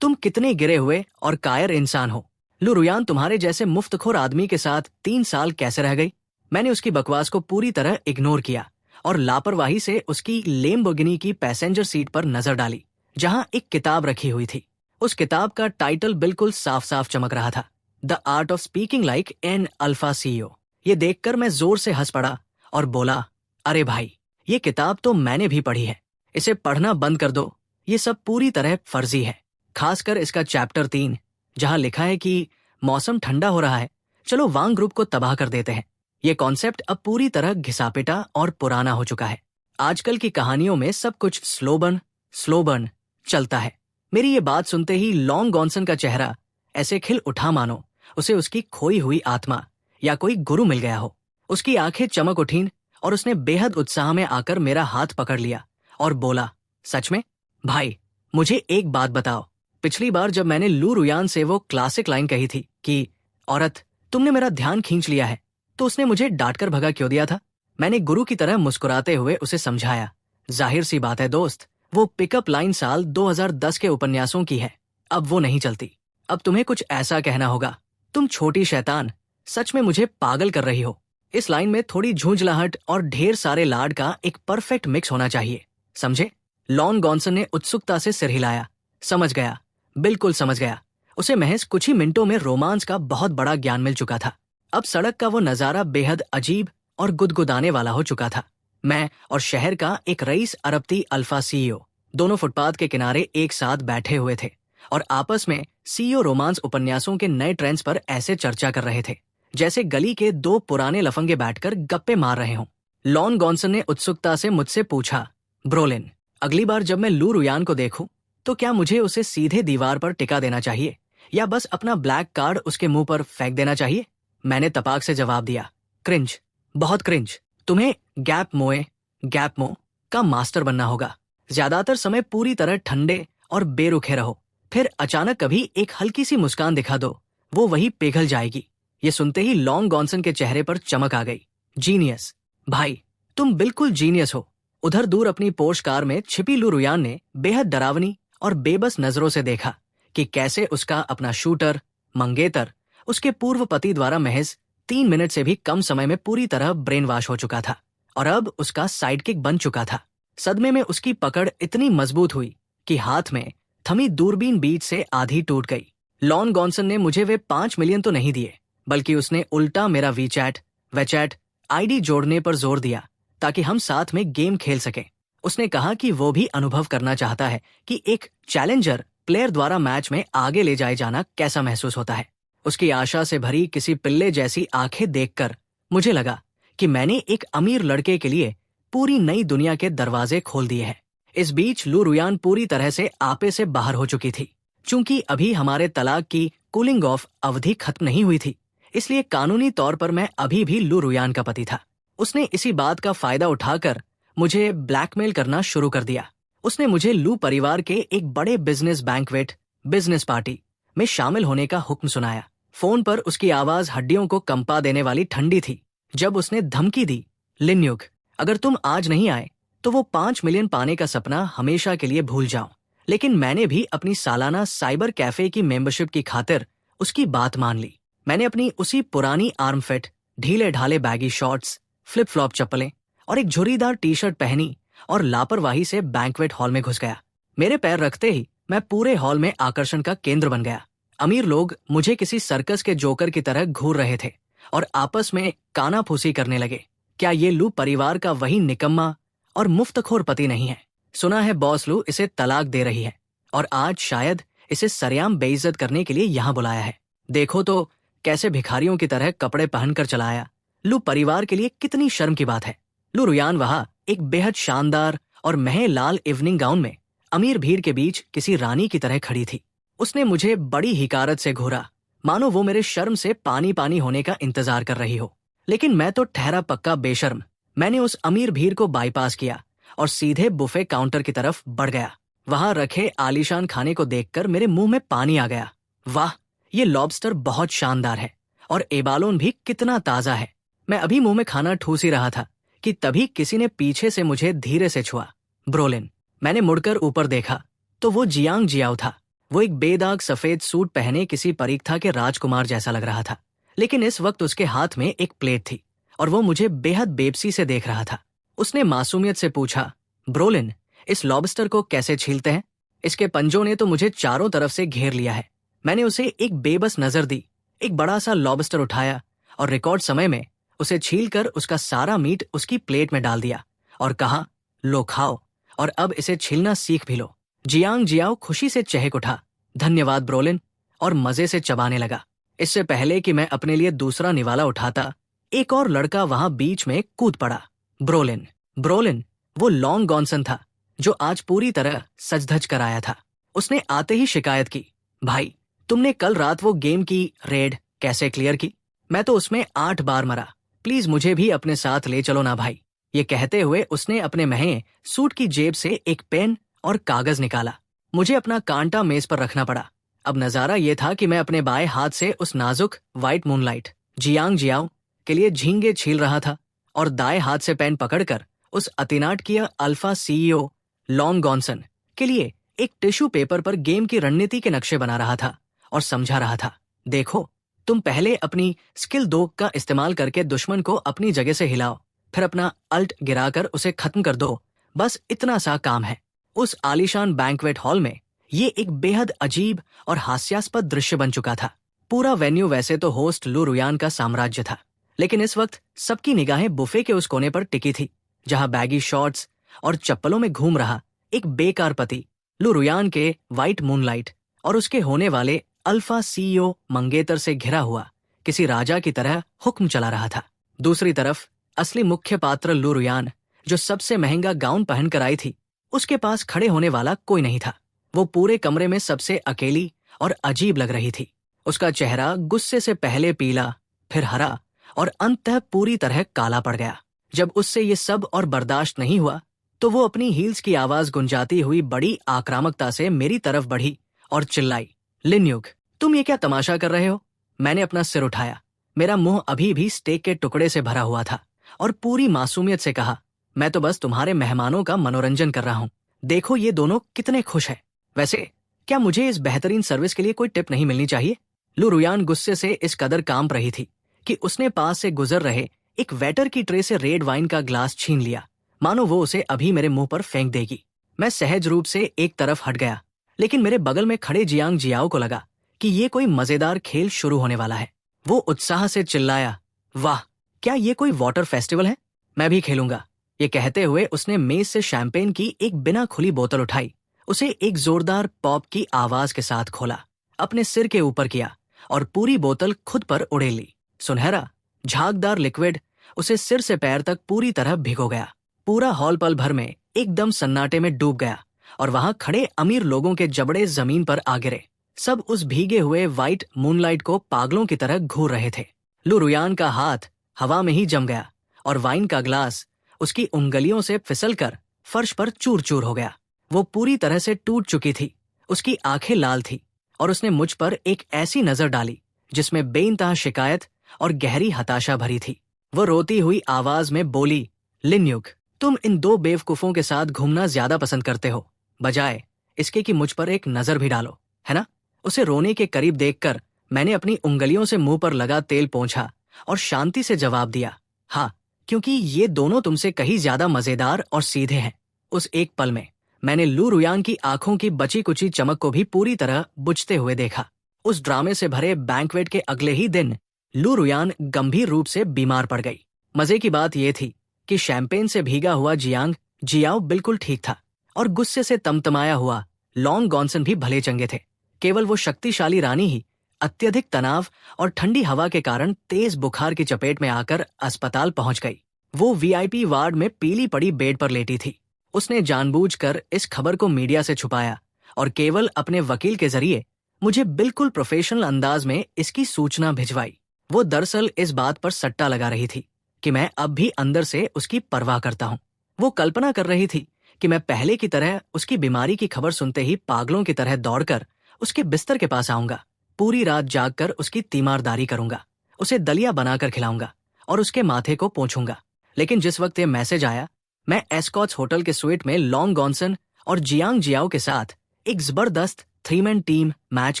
Speaker 1: तुम कितने गिरे हुए और कायर इंसान हो। लू रुयान तुम्हारे जैसे मुफ्तखोर आदमी के साथ 3 साल कैसे रह गई? मैंने उसकी बकवास को पूरी तरह इग्नोर किया और लापरवाही से उसकी लेम्बोर्गिनी की पैसेंजर सीट पर नजर डाली जहां एक किताब रखी हुई थी। उस किताब का टाइटल बिल्कुल साफ साफ चमक रहा था, the art of speaking like an alpha CEO. ये देखकर मैं जोर से हंस पड़ा और बोला, अरे भाई, ये किताब तो मैंने भी पढ़ी है। इसे पढ़ना बंद कर दो। ये सब पूरी तरह फर्जी है, खासकर इसका चैप्टर 3 जहां लिखा है कि मौसम ठंडा हो रहा है, चलो वांग ग्रुप को तबाह कर देते हैं। ये कॉन्सेप्ट अब पूरी तरह घिसापिटा और पुराना हो चुका है। आजकल की कहानियों में सब कुछ स्लो बर्न चलता है। मेरी ये बात सुनते ही लॉन्ग गॉन्सन का चेहरा ऐसे खिल उठा मानो उसे उसकी खोई हुई आत्मा या कोई गुरु मिल गया हो। उसकी आंखें चमक उठीं और उसने बेहद उत्साह में आकर मेरा हाथ पकड़ लिया और बोला, सच में? भाई, मुझे एक बात बताओ। पिछली बार जब मैंने लू रुयान से वो क्लासिक लाइन कही थी कि औरत तुमने मेरा ध्यान खींच लिया है, तो उसने मुझे डांटकर भगा क्यों दिया था? मैंने गुरु की तरह मुस्कुराते हुए उसे समझाया, जाहिर सी बात है दोस्त, वो पिकअप लाइन साल 2010 के उपन्यासों की है। अब वो नहीं चलती। अब तुम्हें कुछ ऐसा कहना होगा, तुम छोटी शैतान, सच में मुझे पागल कर रही हो। इस लाइन में थोड़ी झूंझलाहट और ढेर सारे लाड का एक परफेक्ट मिक्स होना चाहिए, समझे? लॉन्ग गॉन्सन ने उत्सुकता से सिर हिलाया। समझ गया, बिल्कुल समझ गया। उसे महज कुछ ही मिनटों में रोमांस का बहुत बड़ा ज्ञान मिल चुका था। अब सड़क का वो नजारा बेहद अजीब और गुदगुदाने वाला हो चुका था। मैं और शहर का एक रईस अरबती अल्फा सीईओ दोनों फुटपाथ के किनारे एक साथ बैठे हुए थे और आपस में सीईओ रोमांस उपन्यासों के नए ट्रेंड्स पर ऐसे चर्चा कर रहे थे जैसे गली के दो पुराने लफंगे बैठकर गप्पे मार रहे हों। लॉन गॉन्सन ने उत्सुकता से मुझसे पूछा, ब्रोलिन, अगली बार जब मैं लू रुयान को देखूं तो क्या मुझे उसे सीधे दीवार पर टिका देना चाहिए या बस अपना ब्लैक कार्ड उसके मुंह पर फेंक देना चाहिए? मैंने तपाक से जवाब दिया, क्रिंज, बहुत क्रिंज। तुम्हें गैप मो का मास्टर बनना होगा। ज्यादातर समय पूरी तरह ठंडे और बेरुखे रहो, फिर अचानक कभी एक हल्की सी मुस्कान दिखा दो, वो वही पिघल जाएगी। ये सुनते ही लॉन्ग गॉन्सन के चेहरे पर चमक आ गई। जीनियस भाई, तुम बिल्कुल जीनियस हो। उधर दूर अपनी पोर्श कार में छिपी लू रुयान ने बेहद डरावनी और बेबस नजरों से देखा कि कैसे उसका अपना शूटर मंगेतर उसके पूर्व पति द्वारा महज 3 मिनट से भी कम समय में पूरी तरह ब्रेन वॉश हो चुका था और अब उसका साइडकिक बन चुका था। सदमे में उसकी पकड़ इतनी मजबूत हुई कि हाथ में थमी दूरबीन बीच से आधी टूट गई। लॉन गॉन्सन ने मुझे वे 5 मिलियन तो नहीं दिए, बल्कि उसने उल्टा मेरा वेचैट आईडी जोड़ने पर जोर दिया ताकि हम साथ में गेम खेल सकें। उसने कहा कि वो भी अनुभव करना चाहता है कि एक चैलेंजर प्लेयर द्वारा मैच में आगे ले जाए जाना कैसा महसूस होता है। उसकी आशा से भरी किसी पिल्ले जैसी आंखें देखकर मुझे लगा कि मैंने एक अमीर लड़के के लिए पूरी नई दुनिया के दरवाजे खोल दिए हैं। इस बीच लू रुयान पूरी तरह से आपे से बाहर हो चुकी थी। चूंकि अभी हमारे तलाक की कूलिंग ऑफ अवधि खत्म नहीं हुई थी, इसलिए कानूनी तौर पर मैं अभी भी लू रुयान का पति था। उसने इसी बात का फायदा उठाकर मुझे ब्लैकमेल करना शुरू कर दिया। उसने मुझे लू परिवार के एक बड़े बिजनेस पार्टी में शामिल होने का हुक्म सुनाया। फोन पर उसकी आवाज हड्डियों को कंपा देने वाली ठंडी थी जब उसने धमकी दी, लिन्युग, अगर तुम आज नहीं आए तो वो 5 मिलियन पाने का सपना हमेशा के लिए भूल जाओ। लेकिन मैंने भी अपनी सालाना साइबर कैफे की मेंबरशिप की खातिर उसकी बात मान ली। मैंने अपनी उसी पुरानी आर्म फिट, ढीले ढाले बैगी शॉर्ट्स, फ्लिप फ्लॉप चप्पलें और एक झुर्रीदार टी शर्ट पहनी और लापरवाही से बैंक्वेट हॉल में घुस गया। मेरे पैर रखते ही मैं पूरे हॉल में आकर्षण का केंद्र बन गया। अमीर लोग मुझे किसी सर्कस के जोकर की तरह घूर रहे थे और आपस में कानाफूसी करने लगे। क्या ये लू परिवार का वही निकम्मा और मुफ्तखोर पति नहीं है? सुना है बॉस लू इसे तलाक दे रही है और आज शायद इसे सरेआम बेइज्जत करने के लिए यहाँ बुलाया है। देखो तो कैसे भिखारियों की तरह कपड़े पहनकर चलाया। लू परिवार के लिए कितनी शर्म की बात है। लू रुयान वहां एक बेहद शानदार और महे लाल इवनिंग गाउन में अमीर भीड़ के बीच किसी रानी की तरह खड़ी थी। उसने मुझे बड़ी हिकारत से घूरा, मानो वो मेरे शर्म से पानी पानी होने का इंतजार कर रही हो। लेकिन मैं तो ठहरा पक्का बेशर्म। मैंने उस अमीर भीड़ को बाईपास किया और सीधे बुफे काउंटर की तरफ बढ़ गया। वहां रखे आलीशान खाने को देखकर मेरे मुंह में पानी आ गया। वाह, ये लॉबस्टर बहुत शानदार है और एबालोन भी कितना ताजा है। मैं अभी मुंह में खाना ठूस ही रहा था कि तभी किसी ने पीछे से मुझे धीरे से छुआ। ब्रोलिन। मैंने मुड़कर ऊपर देखा तो वो जियांग जियाओ था। वो एक बेदाग सफेद सूट पहने किसी परीक्षा के राजकुमार जैसा लग रहा था, लेकिन इस वक्त उसके हाथ में एक प्लेट थी और वो मुझे बेहद बेबसी से देख रहा था। उसने मासूमियत से पूछा, ब्रोलिन, इस लॉबस्टर को कैसे छीलते हैं? इसके पंजों ने तो मुझे चारों तरफ से घेर लिया है। मैंने उसे एक बेबस नजर दी, एक बड़ा सा लॉबस्टर उठाया और रिकॉर्ड समय में उसे छीलकर उसका सारा मीट उसकी प्लेट में डाल दिया और कहा, लो खाओ और अब इसे छीलना सीख भी लो। जियांग जियाओ खुशी से चहक उठा, धन्यवाद ब्रोलिन, और मजे से चबाने लगा। इससे पहले कि मैं अपने लिए दूसरा निवाला उठाता, एक और लड़का वहां बीच में कूद पड़ा। ब्रोलिन, वो लॉन्ग गॉन्सन था जो आज पूरी तरह सज-धज कर आया था। उसने आते ही शिकायत की, भाई, तुमने कल रात वो गेम की रेड कैसे क्लियर की? मैं तो उसमें 8 बार मरा। प्लीज मुझे भी अपने साथ ले चलो ना भाई। ये कहते हुए उसने अपने महंगे सूट की जेब से एक पेन और कागज निकाला। मुझे अपना कांटा मेज पर रखना पड़ा। अब नजारा ये था कि मैं अपने बाएं हाथ से उस नाजुक व्हाइट मूनलाइट जियांग जियाओ के लिए झींगे छील रहा था और दाएं हाथ से पेन पकड़कर उस अतिनाटकीय अल्फा सीईओ लॉन्ग गॉन्सन के लिए एक टिश्यू पेपर पर गेम की रणनीति के नक्शे बना रहा था और समझा रहा था। देखो, तुम पहले अपनी स्किल 2 का इस्तेमाल करके दुश्मन को अपनी जगह से हिलाओ, फिर अपना अल्ट गिराकर उसे खत्म कर दो। बस इतना सा काम है। उस आलीशान बैंक्वेट हॉल में ये एक बेहद अजीब और हास्यास्पद दृश्य बन चुका था। पूरा वेन्यू वैसे तो होस्ट लू रुयान का साम्राज्य था, लेकिन इस वक्त सबकी निगाहें बुफे के उस कोने पर टिकी थी जहां बैगी शॉर्ट्स और चप्पलों में घूम रहा एक बेकार पति लू रुयान के व्हाइट मूनलाइट और उसके होने वाले अल्फा सीईओ मंगेतर से घिरा हुआ किसी राजा की तरह हुक्म चला रहा था। दूसरी तरफ असली मुख्य पात्र लू रुयान, जो सबसे महंगा गाउन पहनकर आई थी, उसके पास खड़े होने वाला कोई नहीं था। वो पूरे कमरे में सबसे अकेली और अजीब लग रही थी। उसका चेहरा गुस्से से पहले पीला, फिर हरा और अंततः पूरी तरह काला पड़ गया। जब उससे ये सब और बर्दाश्त नहीं हुआ तो वो अपनी हील्स की आवाज गुंजाती हुई बड़ी आक्रामकता से मेरी तरफ बढ़ी और चिल्लाई, लिन्युग, तुम ये क्या तमाशा कर रहे हो? मैंने अपना सिर उठाया। मेरा मुंह अभी भी स्टेक के टुकड़े से भरा हुआ था और पूरी मासूमियत से कहा, मैं तो बस तुम्हारे मेहमानों का मनोरंजन कर रहा हूँ। देखो ये दोनों कितने खुश हैं। वैसे क्या मुझे इस बेहतरीन सर्विस के लिए कोई टिप नहीं मिलनी चाहिए? लू रुयान गुस्से से इस कदर कांप रही थी कि उसने पास से गुजर रहे एक वेटर की ट्रे से रेड वाइन का ग्लास छीन लिया, मानो वो उसे अभी मेरे मुंह पर फेंक देगी। मैं सहज रूप से एक तरफ हट गया, लेकिन मेरे बगल में खड़े जियांग जियाओ को लगा कि ये कोई मजेदार खेल शुरू होने वाला है। वो उत्साह से चिल्लाया, वाह, क्या ये कोई वाटर फेस्टिवल है? मैं भी खेलूंगा। ये कहते हुए उसने मेज से शैंपेन की एक बिना खुली बोतल उठाई, उसे एक जोरदार पॉप की आवाज के साथ खोला, अपने सिर के ऊपर किया और पूरी बोतल खुद पर उड़ेल ली। सुनहरा झागदार लिक्विड उसे सिर से पैर तक पूरी तरह भिगो गया। पूरा हॉल पल भर में एकदम सन्नाटे में डूब गया और वहां खड़े अमीर लोगों के जबड़े जमीन पर आ गिरे। सब उस भीगे हुए व्हाइट मूनलाइट को पागलों की तरह घूर रहे थे। लू रुयान का हाथ हवा में ही जम गया और वाइन का ग्लास उसकी उंगलियों से फिसलकर फर्श पर चूर चूर हो गया। वो पूरी तरह से टूट चुकी थी, उसकी आंखें लाल थी और उसने मुझ पर एक ऐसी नजर डाली जिसमें बेइंतहा शिकायत और गहरी हताशा भरी थी। वो रोती हुई आवाज में बोली, लिन्युग, तुम इन दो बेवकूफों के साथ घूमना ज्यादा पसंद करते हो, बजाय इसके कि मुझ पर एक नजर भी डालो, है ना? उसे रोने के करीब देखकर मैंने अपनी उंगलियों से मुंह पर लगा तेल पोंछा और शांति से जवाब दिया, हाँ, क्योंकि ये दोनों तुमसे कहीं ज्यादा मजेदार और सीधे हैं। उस एक पल में मैंने लू रुयान की आंखों की बची कुची चमक को भी पूरी तरह बुझते हुए देखा। उस ड्रामे से भरे बैंक्वेट के अगले ही दिन लू रुयान गंभीर रूप से बीमार पड़ गई। मजे की बात यह थी कि शैंपेन से भीगा हुआ जियांग जियाओ बिल्कुल ठीक था और गुस्से से तमतमाया हुआ लॉन्ग गॉन्सन भी भले चंगे थे। केवल वो शक्तिशाली रानी ही अत्यधिक तनाव और ठंडी हवा के कारण तेज बुखार की चपेट में आकर अस्पताल पहुंच गई। वो वीआईपी वार्ड में पीली पड़ी बेड पर लेटी थी। उसने जानबूझकर इस खबर को मीडिया से छुपाया और केवल अपने वकील के जरिए मुझे बिल्कुल प्रोफेशनल अंदाज में इसकी सूचना भिजवाई। वो दरअसल इस बात पर सट्टा लगा रही थी कि मैं अब भी अंदर से उसकी परवाह करता हूँ। वो कल्पना कर रही थी कि मैं पहले की तरह उसकी बीमारी की खबर सुनते ही पागलों की तरह दौड़कर उसके बिस्तर के पास आऊंगा, पूरी रात जागकर उसकी तीमारदारी करूंगा, उसे दलिया बनाकर खिलाऊंगा और उसके माथे को पोंछूंगा। लेकिन जिस वक्त ये मैसेज आया, मैं एस्कॉट्स होटल के स्वीट में लॉन्ग गॉन्सन और जियांग जियाओ के साथ एक जबरदस्त 3-मैन टीम मैच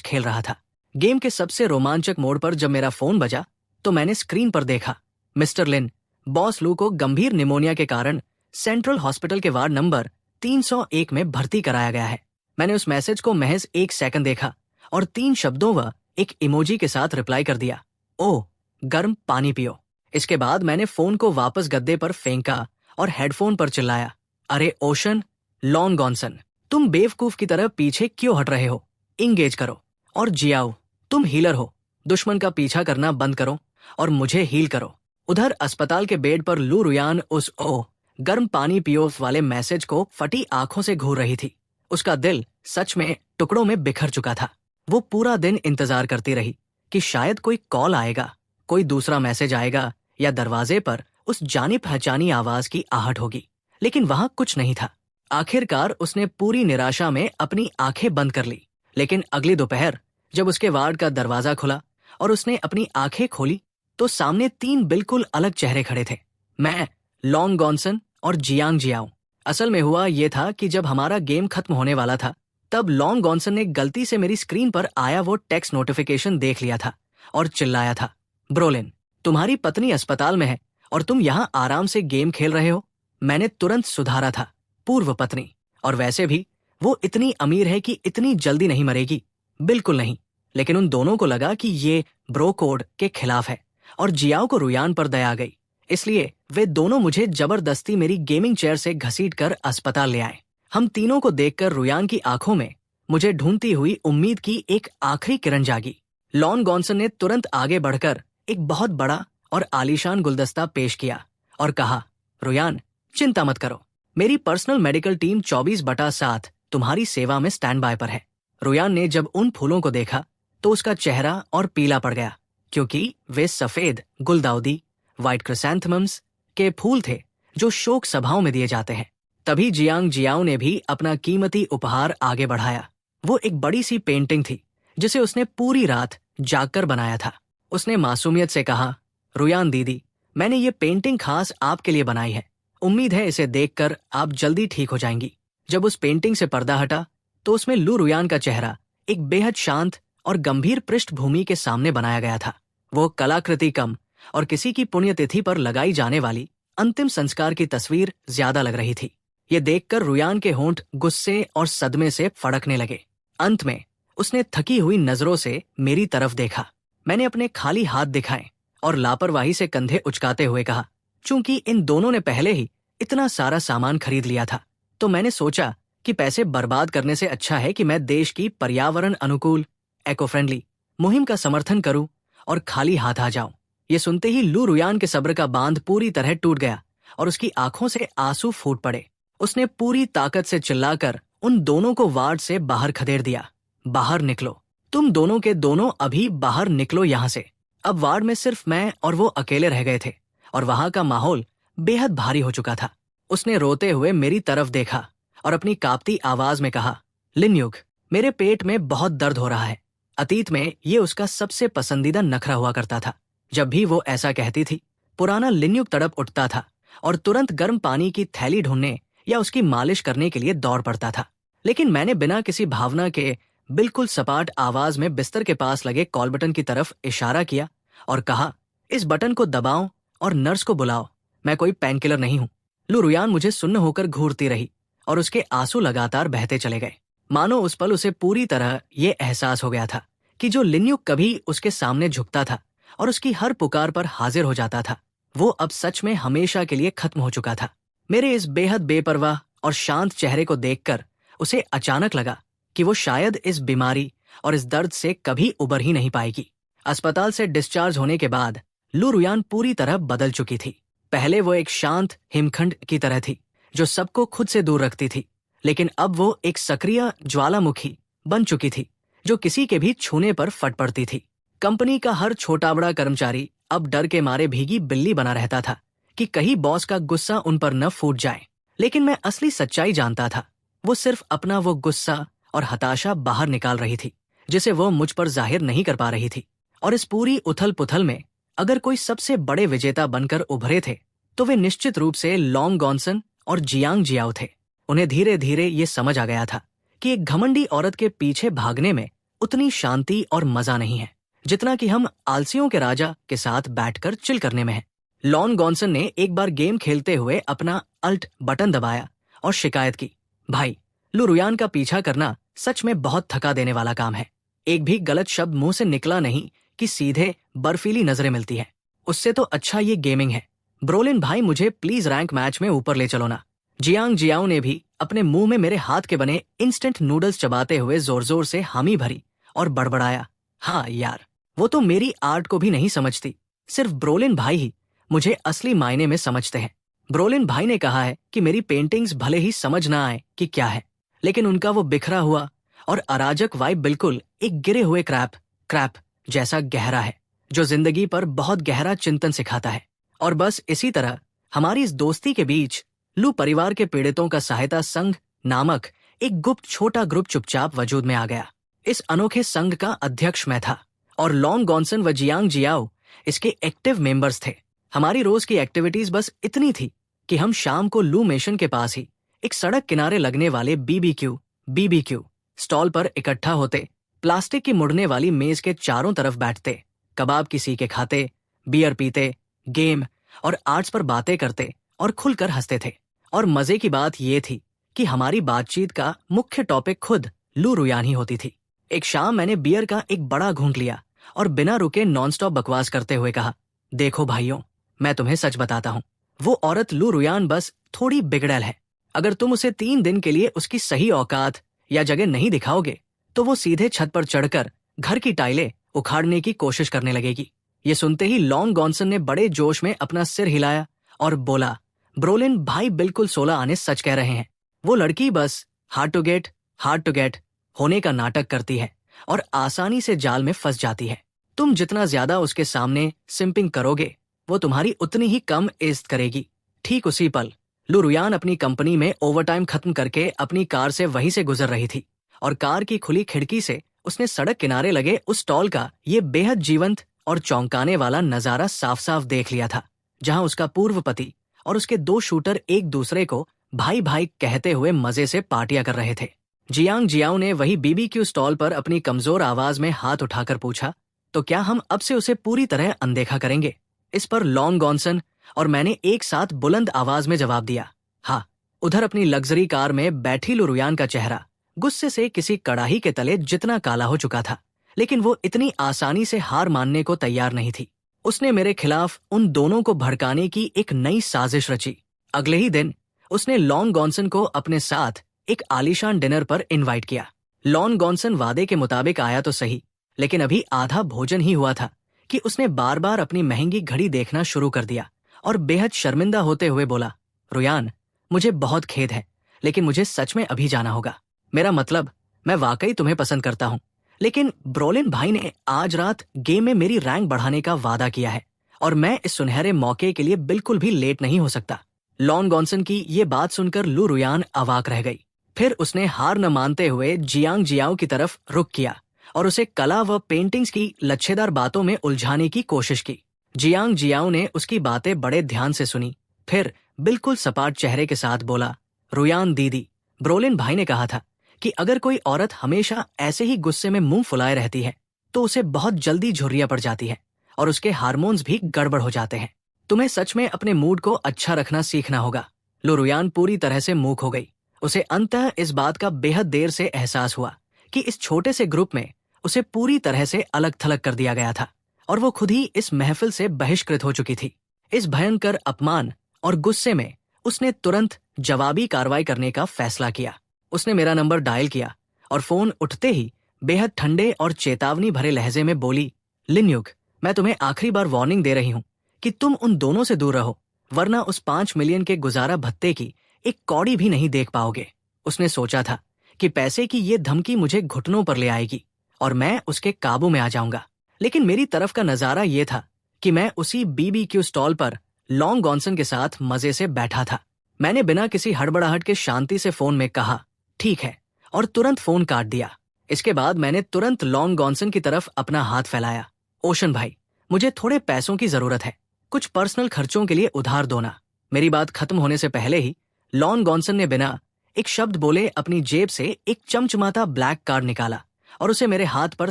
Speaker 1: खेल रहा था। गेम के सबसे रोमांचक मोड़ पर जब मेरा फोन बजा तो मैंने स्क्रीन पर देखा, मिस्टर लिन, बॉस लू को गंभीर निमोनिया के कारण सेंट्रल हॉस्पिटल के वार्ड नंबर 301 में भर्ती कराया गया है। मैंने उस मैसेज को महज 1 सेकंड देखा और 3 शब्दों व एक इमोजी के साथ रिप्लाई कर दिया, ओह, गर्म पानी पियो। इसके बाद मैंने फोन को वापस गद्दे पर फेंका और हेडफोन पर चिल्लाया, अरे ओशन, लॉन्ग गॉन्सन, तुम बेवकूफ की तरह पीछे क्यों हट रहे हो? इंगेज करो। और जियाओ, तुम हीलर हो, दुश्मन का पीछा करना बंद करो और मुझे हील करो। उधर अस्पताल के बेड पर लू रुयान उस ओह, गर्म पानी पियो वाले मैसेज को फटी आंखों से घूर रही थी। उसका दिल सच में टुकड़ों में बिखर चुका था। वो पूरा दिन इंतजार करती रही कि शायद कोई कॉल आएगा, कोई दूसरा मैसेज आएगा या दरवाजे पर उस जानी पहचानी आवाज की आहट होगी, लेकिन वहां कुछ नहीं था। आखिरकार उसने पूरी निराशा में अपनी आंखें बंद कर ली। लेकिन अगली दोपहर जब उसके वार्ड का दरवाजा खुला और उसने अपनी आंखें खोली तो सामने 3 बिल्कुल अलग चेहरे खड़े थे, मैं, लॉन्ग गॉन्सन और जियांग जियाओ। असल में हुआ ये था कि जब हमारा गेम खत्म होने वाला था तब लॉन्ग गॉन्सन ने गलती से मेरी स्क्रीन पर आया वो टेक्स्ट नोटिफिकेशन देख लिया था और चिल्लाया था, ब्रोलिन, तुम्हारी पत्नी अस्पताल में है और तुम यहाँ आराम से गेम खेल रहे हो। मैंने तुरंत सुधारा था, पूर्व पत्नी, और वैसे भी वो इतनी अमीर है कि इतनी जल्दी नहीं मरेगी, बिल्कुल नहीं। लेकिन उन दोनों को लगा कि ये ब्रो कोड के खिलाफ है और जियाओ को रुयान पर दया आ गई। इसलिए वे दोनों मुझे जबरदस्ती मेरी गेमिंग चेयर से घसीटकर अस्पताल ले आए। हम तीनों को देखकर रुयान की आंखों में मुझे ढूंढती हुई उम्मीद की एक आखिरी किरण जागी। लॉन गॉन्सन ने तुरंत आगे बढ़कर एक बहुत बड़ा और आलीशान गुलदस्ता पेश किया और कहा, रुयान, चिंता मत करो, मेरी पर्सनल मेडिकल टीम 24/7 तुम्हारी सेवा में स्टैंड बाय पर है। रुयान ने जब उन फूलों को देखा तो उसका चेहरा और पीला पड़ गया, क्योंकि वे सफेद गुलदाउदी व्हाइट क्रिसैंथेमम्स के फूल थे जो शोक सभाओं में दिए जाते हैं। तभी जियांग जियाओ ने भी अपना कीमती उपहार आगे बढ़ाया। वो एक बड़ी सी पेंटिंग थी जिसे उसने पूरी रात जागकर बनाया था। उसने मासूमियत से कहा, रुयान दीदी, मैंने ये पेंटिंग खास आपके लिए बनाई है। उम्मीद है इसे देखकर आप जल्दी ठीक हो जाएंगी। जब उस पेंटिंग से पर्दा हटा तो उसमें लू रुयान का चेहरा एक बेहद शांत और गंभीर पृष्ठभूमि के सामने बनाया गया था। वो कलाकृति कम और किसी की पुण्यतिथि पर लगाई जाने वाली अंतिम संस्कार की तस्वीर ज्यादा लग रही थी। ये देखकर रुयान के होंठ गुस्से और सदमे से फड़कने लगे। अंत में उसने थकी हुई नजरों से मेरी तरफ देखा। मैंने अपने खाली हाथ दिखाए और लापरवाही से कंधे उचकाते हुए कहा, चूंकि इन दोनों ने पहले ही इतना सारा सामान खरीद लिया था, तो मैंने सोचा कि पैसे बर्बाद करने से अच्छा है कि मैं देश की पर्यावरण अनुकूल इको फ्रेंडली मुहिम का समर्थन करूं और खाली हाथ आ जाऊं। ये सुनते ही लू रुयान के सब्र का बांध पूरी तरह टूट गया और उसकी आंखों से आंसू फूट पड़े। उसने पूरी ताकत से चिल्लाकर उन दोनों को वार्ड से बाहर खदेड़ दिया। बाहर निकलो, तुम दोनों के दोनों अभी बाहर निकलो यहाँ से। अब वार्ड में सिर्फ मैं और वो अकेले रह गए थे और वहां का माहौल बेहद भारी हो चुका था। उसने रोते हुए मेरी तरफ देखा और अपनी कांपती आवाज में कहा, लिनयुग, मेरे पेट में बहुत दर्द हो रहा है। अतीत में ये उसका सबसे पसंदीदा नखरा हुआ करता था। जब भी वो ऐसा कहती थी, पुराना लिनयुग तड़प उठता था और तुरंत गर्म पानी की थैली ढूंढने या उसकी मालिश करने के लिए दौड़ पड़ता था। लेकिन मैंने बिना किसी भावना के बिल्कुल सपाट आवाज में बिस्तर के पास लगे कॉल बटन की तरफ इशारा किया और कहा, इस बटन को दबाओ और नर्स को बुलाओ, मैं कोई पेनकिलर नहीं हूं। लू रुयान मुझे सुन्न होकर घूरती रही और उसके आंसू लगातार बहते चले गए। मानो उस पल उसे पूरी तरह ये एहसास हो गया था कि जो लिनयुग कभी उसके सामने झुकता था और उसकी हर पुकार पर हाजिर हो जाता था, वो अब सच में हमेशा के लिए खत्म हो चुका था। मेरे इस बेहद बेपरवाह और शांत चेहरे को देखकर उसे अचानक लगा कि वो शायद इस बीमारी और इस दर्द से कभी उबर ही नहीं पाएगी। अस्पताल से डिस्चार्ज होने के बाद लू रुयान पूरी तरह बदल चुकी थी। पहले वो एक शांत हिमखंड की तरह थी जो सबको खुद से दूर रखती थी, लेकिन अब वो एक सक्रिय ज्वालामुखी बन चुकी थी जो किसी के भी छूने पर फट पड़ती थी। कंपनी का हर छोटा बड़ा कर्मचारी अब डर के मारे भीगी बिल्ली बना रहता था कि कहीं बॉस का गुस्सा उन पर न फूट जाए। लेकिन मैं असली सच्चाई जानता था। वो सिर्फ अपना वो गुस्सा और हताशा बाहर निकाल रही थी जिसे वो मुझ पर जाहिर नहीं कर पा रही थी। और इस पूरी उथल पुथल में अगर कोई सबसे बड़े विजेता बनकर उभरे थे तो वे निश्चित रूप से लॉन्ग गॉन्सन और जियांग जियाओ थे। उन्हें धीरे धीरे ये समझ आ गया था कि एक घमंडी औरत के पीछे भागने में उतनी शांति और मजा नहीं है जितना कि हम आलसियों के राजा के साथ बैठकर चिल करने में है। लॉन गॉन्सन ने एक बार गेम खेलते हुए अपना अल्ट बटन दबाया और शिकायत की, भाई, लू रुयान का पीछा करना सच में बहुत थका देने वाला काम है। एक भी गलत शब्द मुंह से निकला नहीं कि सीधे बर्फीली नजरें मिलती है। उससे तो अच्छा ये गेमिंग है। ब्रोलिन भाई, मुझे प्लीज रैंक मैच में ऊपर ले चलो ना। जियांग जियाओ ने भी अपने मुंह में मेरे हाथ के बने इंस्टेंट नूडल्स चबाते हुए जोर जोर से हामी भरी और बड़बड़ाया, हाँ यार, वो तो मेरी आर्ट को भी नहीं समझती। सिर्फ ब्रोलिन भाई ही मुझे असली मायने में समझते हैं। ब्रोलिन भाई ने कहा है कि मेरी पेंटिंग्स भले ही समझ ना आए कि क्या है, लेकिन उनका वो बिखरा हुआ और अराजक वाइब बिल्कुल एक गिरे हुए क्रैप जैसा गहरा है जो जिंदगी पर बहुत गहरा चिंतन सिखाता है। और बस इसी तरह हमारी इस दोस्ती के बीच लू परिवार के पीड़ितों का सहायता संघ नामक एक गुप्त छोटा ग्रुप चुपचाप वजूद में आ गया। इस अनोखे संघ का अध्यक्ष मैं था और लॉन्ग गॉन्सन व जियांग जियाओ इसके एक्टिव मेंबर्स थे। हमारी रोज की एक्टिविटीज बस इतनी थी कि हम शाम को लू मेशन के पास ही एक सड़क किनारे लगने वाले बीबीक्यू स्टॉल पर इकट्ठा होते, प्लास्टिक की मुड़ने वाली मेज के चारों तरफ बैठते, कबाब की सीके खाते, बियर पीते, गेम और आर्ट्स पर बातें करते और खुलकर हंसते थे। और मजे की बात ये थी कि हमारी बातचीत का मुख्य टॉपिक खुद लू रुयान ही होती थी। एक शाम मैंने बियर का एक बड़ा घूंट लिया और बिना रुके नॉनस्टॉप बकवास करते हुए कहा, देखो भाइयों, मैं तुम्हें सच बताता हूँ, वो औरत लू रुयान बस थोड़ी बिगड़ैल है। अगर तुम उसे 3 दिन के लिए उसकी सही औकात या जगह नहीं दिखाओगे तो वो सीधे छत पर चढ़कर घर की टाइलें उखाड़ने की कोशिश करने लगेगी। ये सुनते ही लॉन्ग गॉन्सन ने बड़े जोश में अपना सिर हिलाया और बोला, ब्रोलिन भाई बिल्कुल 16 आने सच कह रहे हैं। वो लड़की बस हार्ड टू गेट होने का नाटक करती है और आसानी से जाल में फंस जाती है। तुम जितना ज्यादा उसके सामने सिंपिंग करोगे वो तुम्हारी उतनी ही कम इज्जत करेगी। ठीक उसी पल लू रुयान अपनी कंपनी में ओवरटाइम खत्म करके अपनी कार से वहीं से गुजर रही थी और कार की खुली खिड़की से उसने सड़क किनारे लगे उस स्टॉल का ये बेहद जीवंत और चौंकाने वाला नजारा साफ साफ देख लिया था, जहां उसका पूर्व पति और उसके 2 शूटर एक दूसरे को भाई भाई कहते हुए मजे से पार्टियां कर रहे थे। जियांग जियाओ ने वही बीबीक्यू स्टॉल पर अपनी कमजोर आवाज में हाथ उठाकर पूछा, तो क्या हम अब से उसे पूरी तरह अनदेखा करेंगे? इस पर लॉन्ग गॉन्सन और मैंने एक साथ बुलंद आवाज में जवाब दिया, हाँ। उधर अपनी लग्जरी कार में बैठी लू रुयान का चेहरा गुस्से से किसी कड़ाही के तले जितना काला हो चुका था, लेकिन वो इतनी आसानी से हार मानने को तैयार नहीं थी। उसने मेरे खिलाफ उन दोनों को भड़काने की एक नई साजिश रची। अगले ही दिन उसने लॉन्ग गॉन्सन को अपने साथ एक आलीशान डिनर पर इनवाइट किया। लॉन्ग गॉन्सन वादे के मुताबिक आया तो सही, लेकिन अभी आधा भोजन ही हुआ था कि उसने बार बार अपनी महंगी घड़ी देखना शुरू कर दिया और बेहद शर्मिंदा होते हुए बोला, रुयान, मुझे बहुत खेद है, लेकिन मुझे सच में अभी जाना होगा। मेरा मतलब, मैं वाकई तुम्हें पसंद करता हूँ, लेकिन ब्रोलिन भाई ने आज रात गेम में मेरी रैंक बढ़ाने का वादा किया है और मैं इस सुनहरे मौके के लिए बिल्कुल भी लेट नहीं हो सकता। लॉन्ग गॉन्सन की ये बात सुनकर लू रुयान अवाक रह गई। फिर उसने हार न मानते हुए जियांग जियाओ की तरफ रुख किया और उसे कला व पेंटिंग्स की लच्छेदार बातों में उलझाने की कोशिश की। जियांग जियाओ ने उसकी बातें बड़े ध्यान से सुनी, फिर बिल्कुल सपाट चेहरे के साथ बोला, रुयान दीदी, ब्रोलिन भाई ने कहा था कि अगर कोई औरत हमेशा ऐसे ही गुस्से में मुंह फुलाए रहती है तो उसे बहुत जल्दी झुर्रियां पड़ जाती है और उसके हार्मोन्स भी गड़बड़ हो जाते हैं। तुम्हें सच में अपने मूड को अच्छा रखना सीखना होगा। लू रुयान पूरी तरह से मूक हो गई। उसे अंततः इस बात का बेहद देर से एहसास हुआ कि इस छोटे से ग्रुप में उसे पूरी तरह से अलग थलग कर दिया गया था और वो खुद ही इस महफिल से बहिष्कृत हो चुकी थी। इस भयंकर अपमान और गुस्से में उसने तुरंत जवाबी कार्रवाई करने का फैसला किया। उसने मेरा नंबर डायल किया और फोन उठते ही बेहद ठंडे और चेतावनी भरे लहजे में बोली, लिन्युक, मैं तुम्हें आखिरी बार वार्निंग दे रही हूँ कि तुम उन दोनों से दूर रहो, वरना उस 5 मिलियन के गुजारा भत्ते की एक कौड़ी भी नहीं देख पाओगे। उसने सोचा था कि पैसे की ये धमकी मुझे घुटनों पर ले आएगी और मैं उसके काबू में आ जाऊंगा, लेकिन मेरी तरफ का नजारा ये था कि मैं उसी बीबीक्यू स्टॉल पर लॉन्ग गॉन्सन के साथ मजे से बैठा था। मैंने बिना किसी हड़बड़ाहट के शांति से फोन में कहा, ठीक है, और तुरंत फोन काट दिया। इसके बाद मैंने तुरंत लॉन्ग गॉन्सन की तरफ अपना हाथ फैलाया। ओशन भाई, मुझे थोड़े पैसों की जरूरत है, कुछ पर्सनल खर्चों के लिए उधार दो ना। मेरी बात खत्म होने से पहले ही लॉन्ग गॉन्सन ने बिना एक शब्द बोले अपनी जेब से एक चमचमाता ब्लैक कार्ड निकाला और उसे मेरे हाथ पर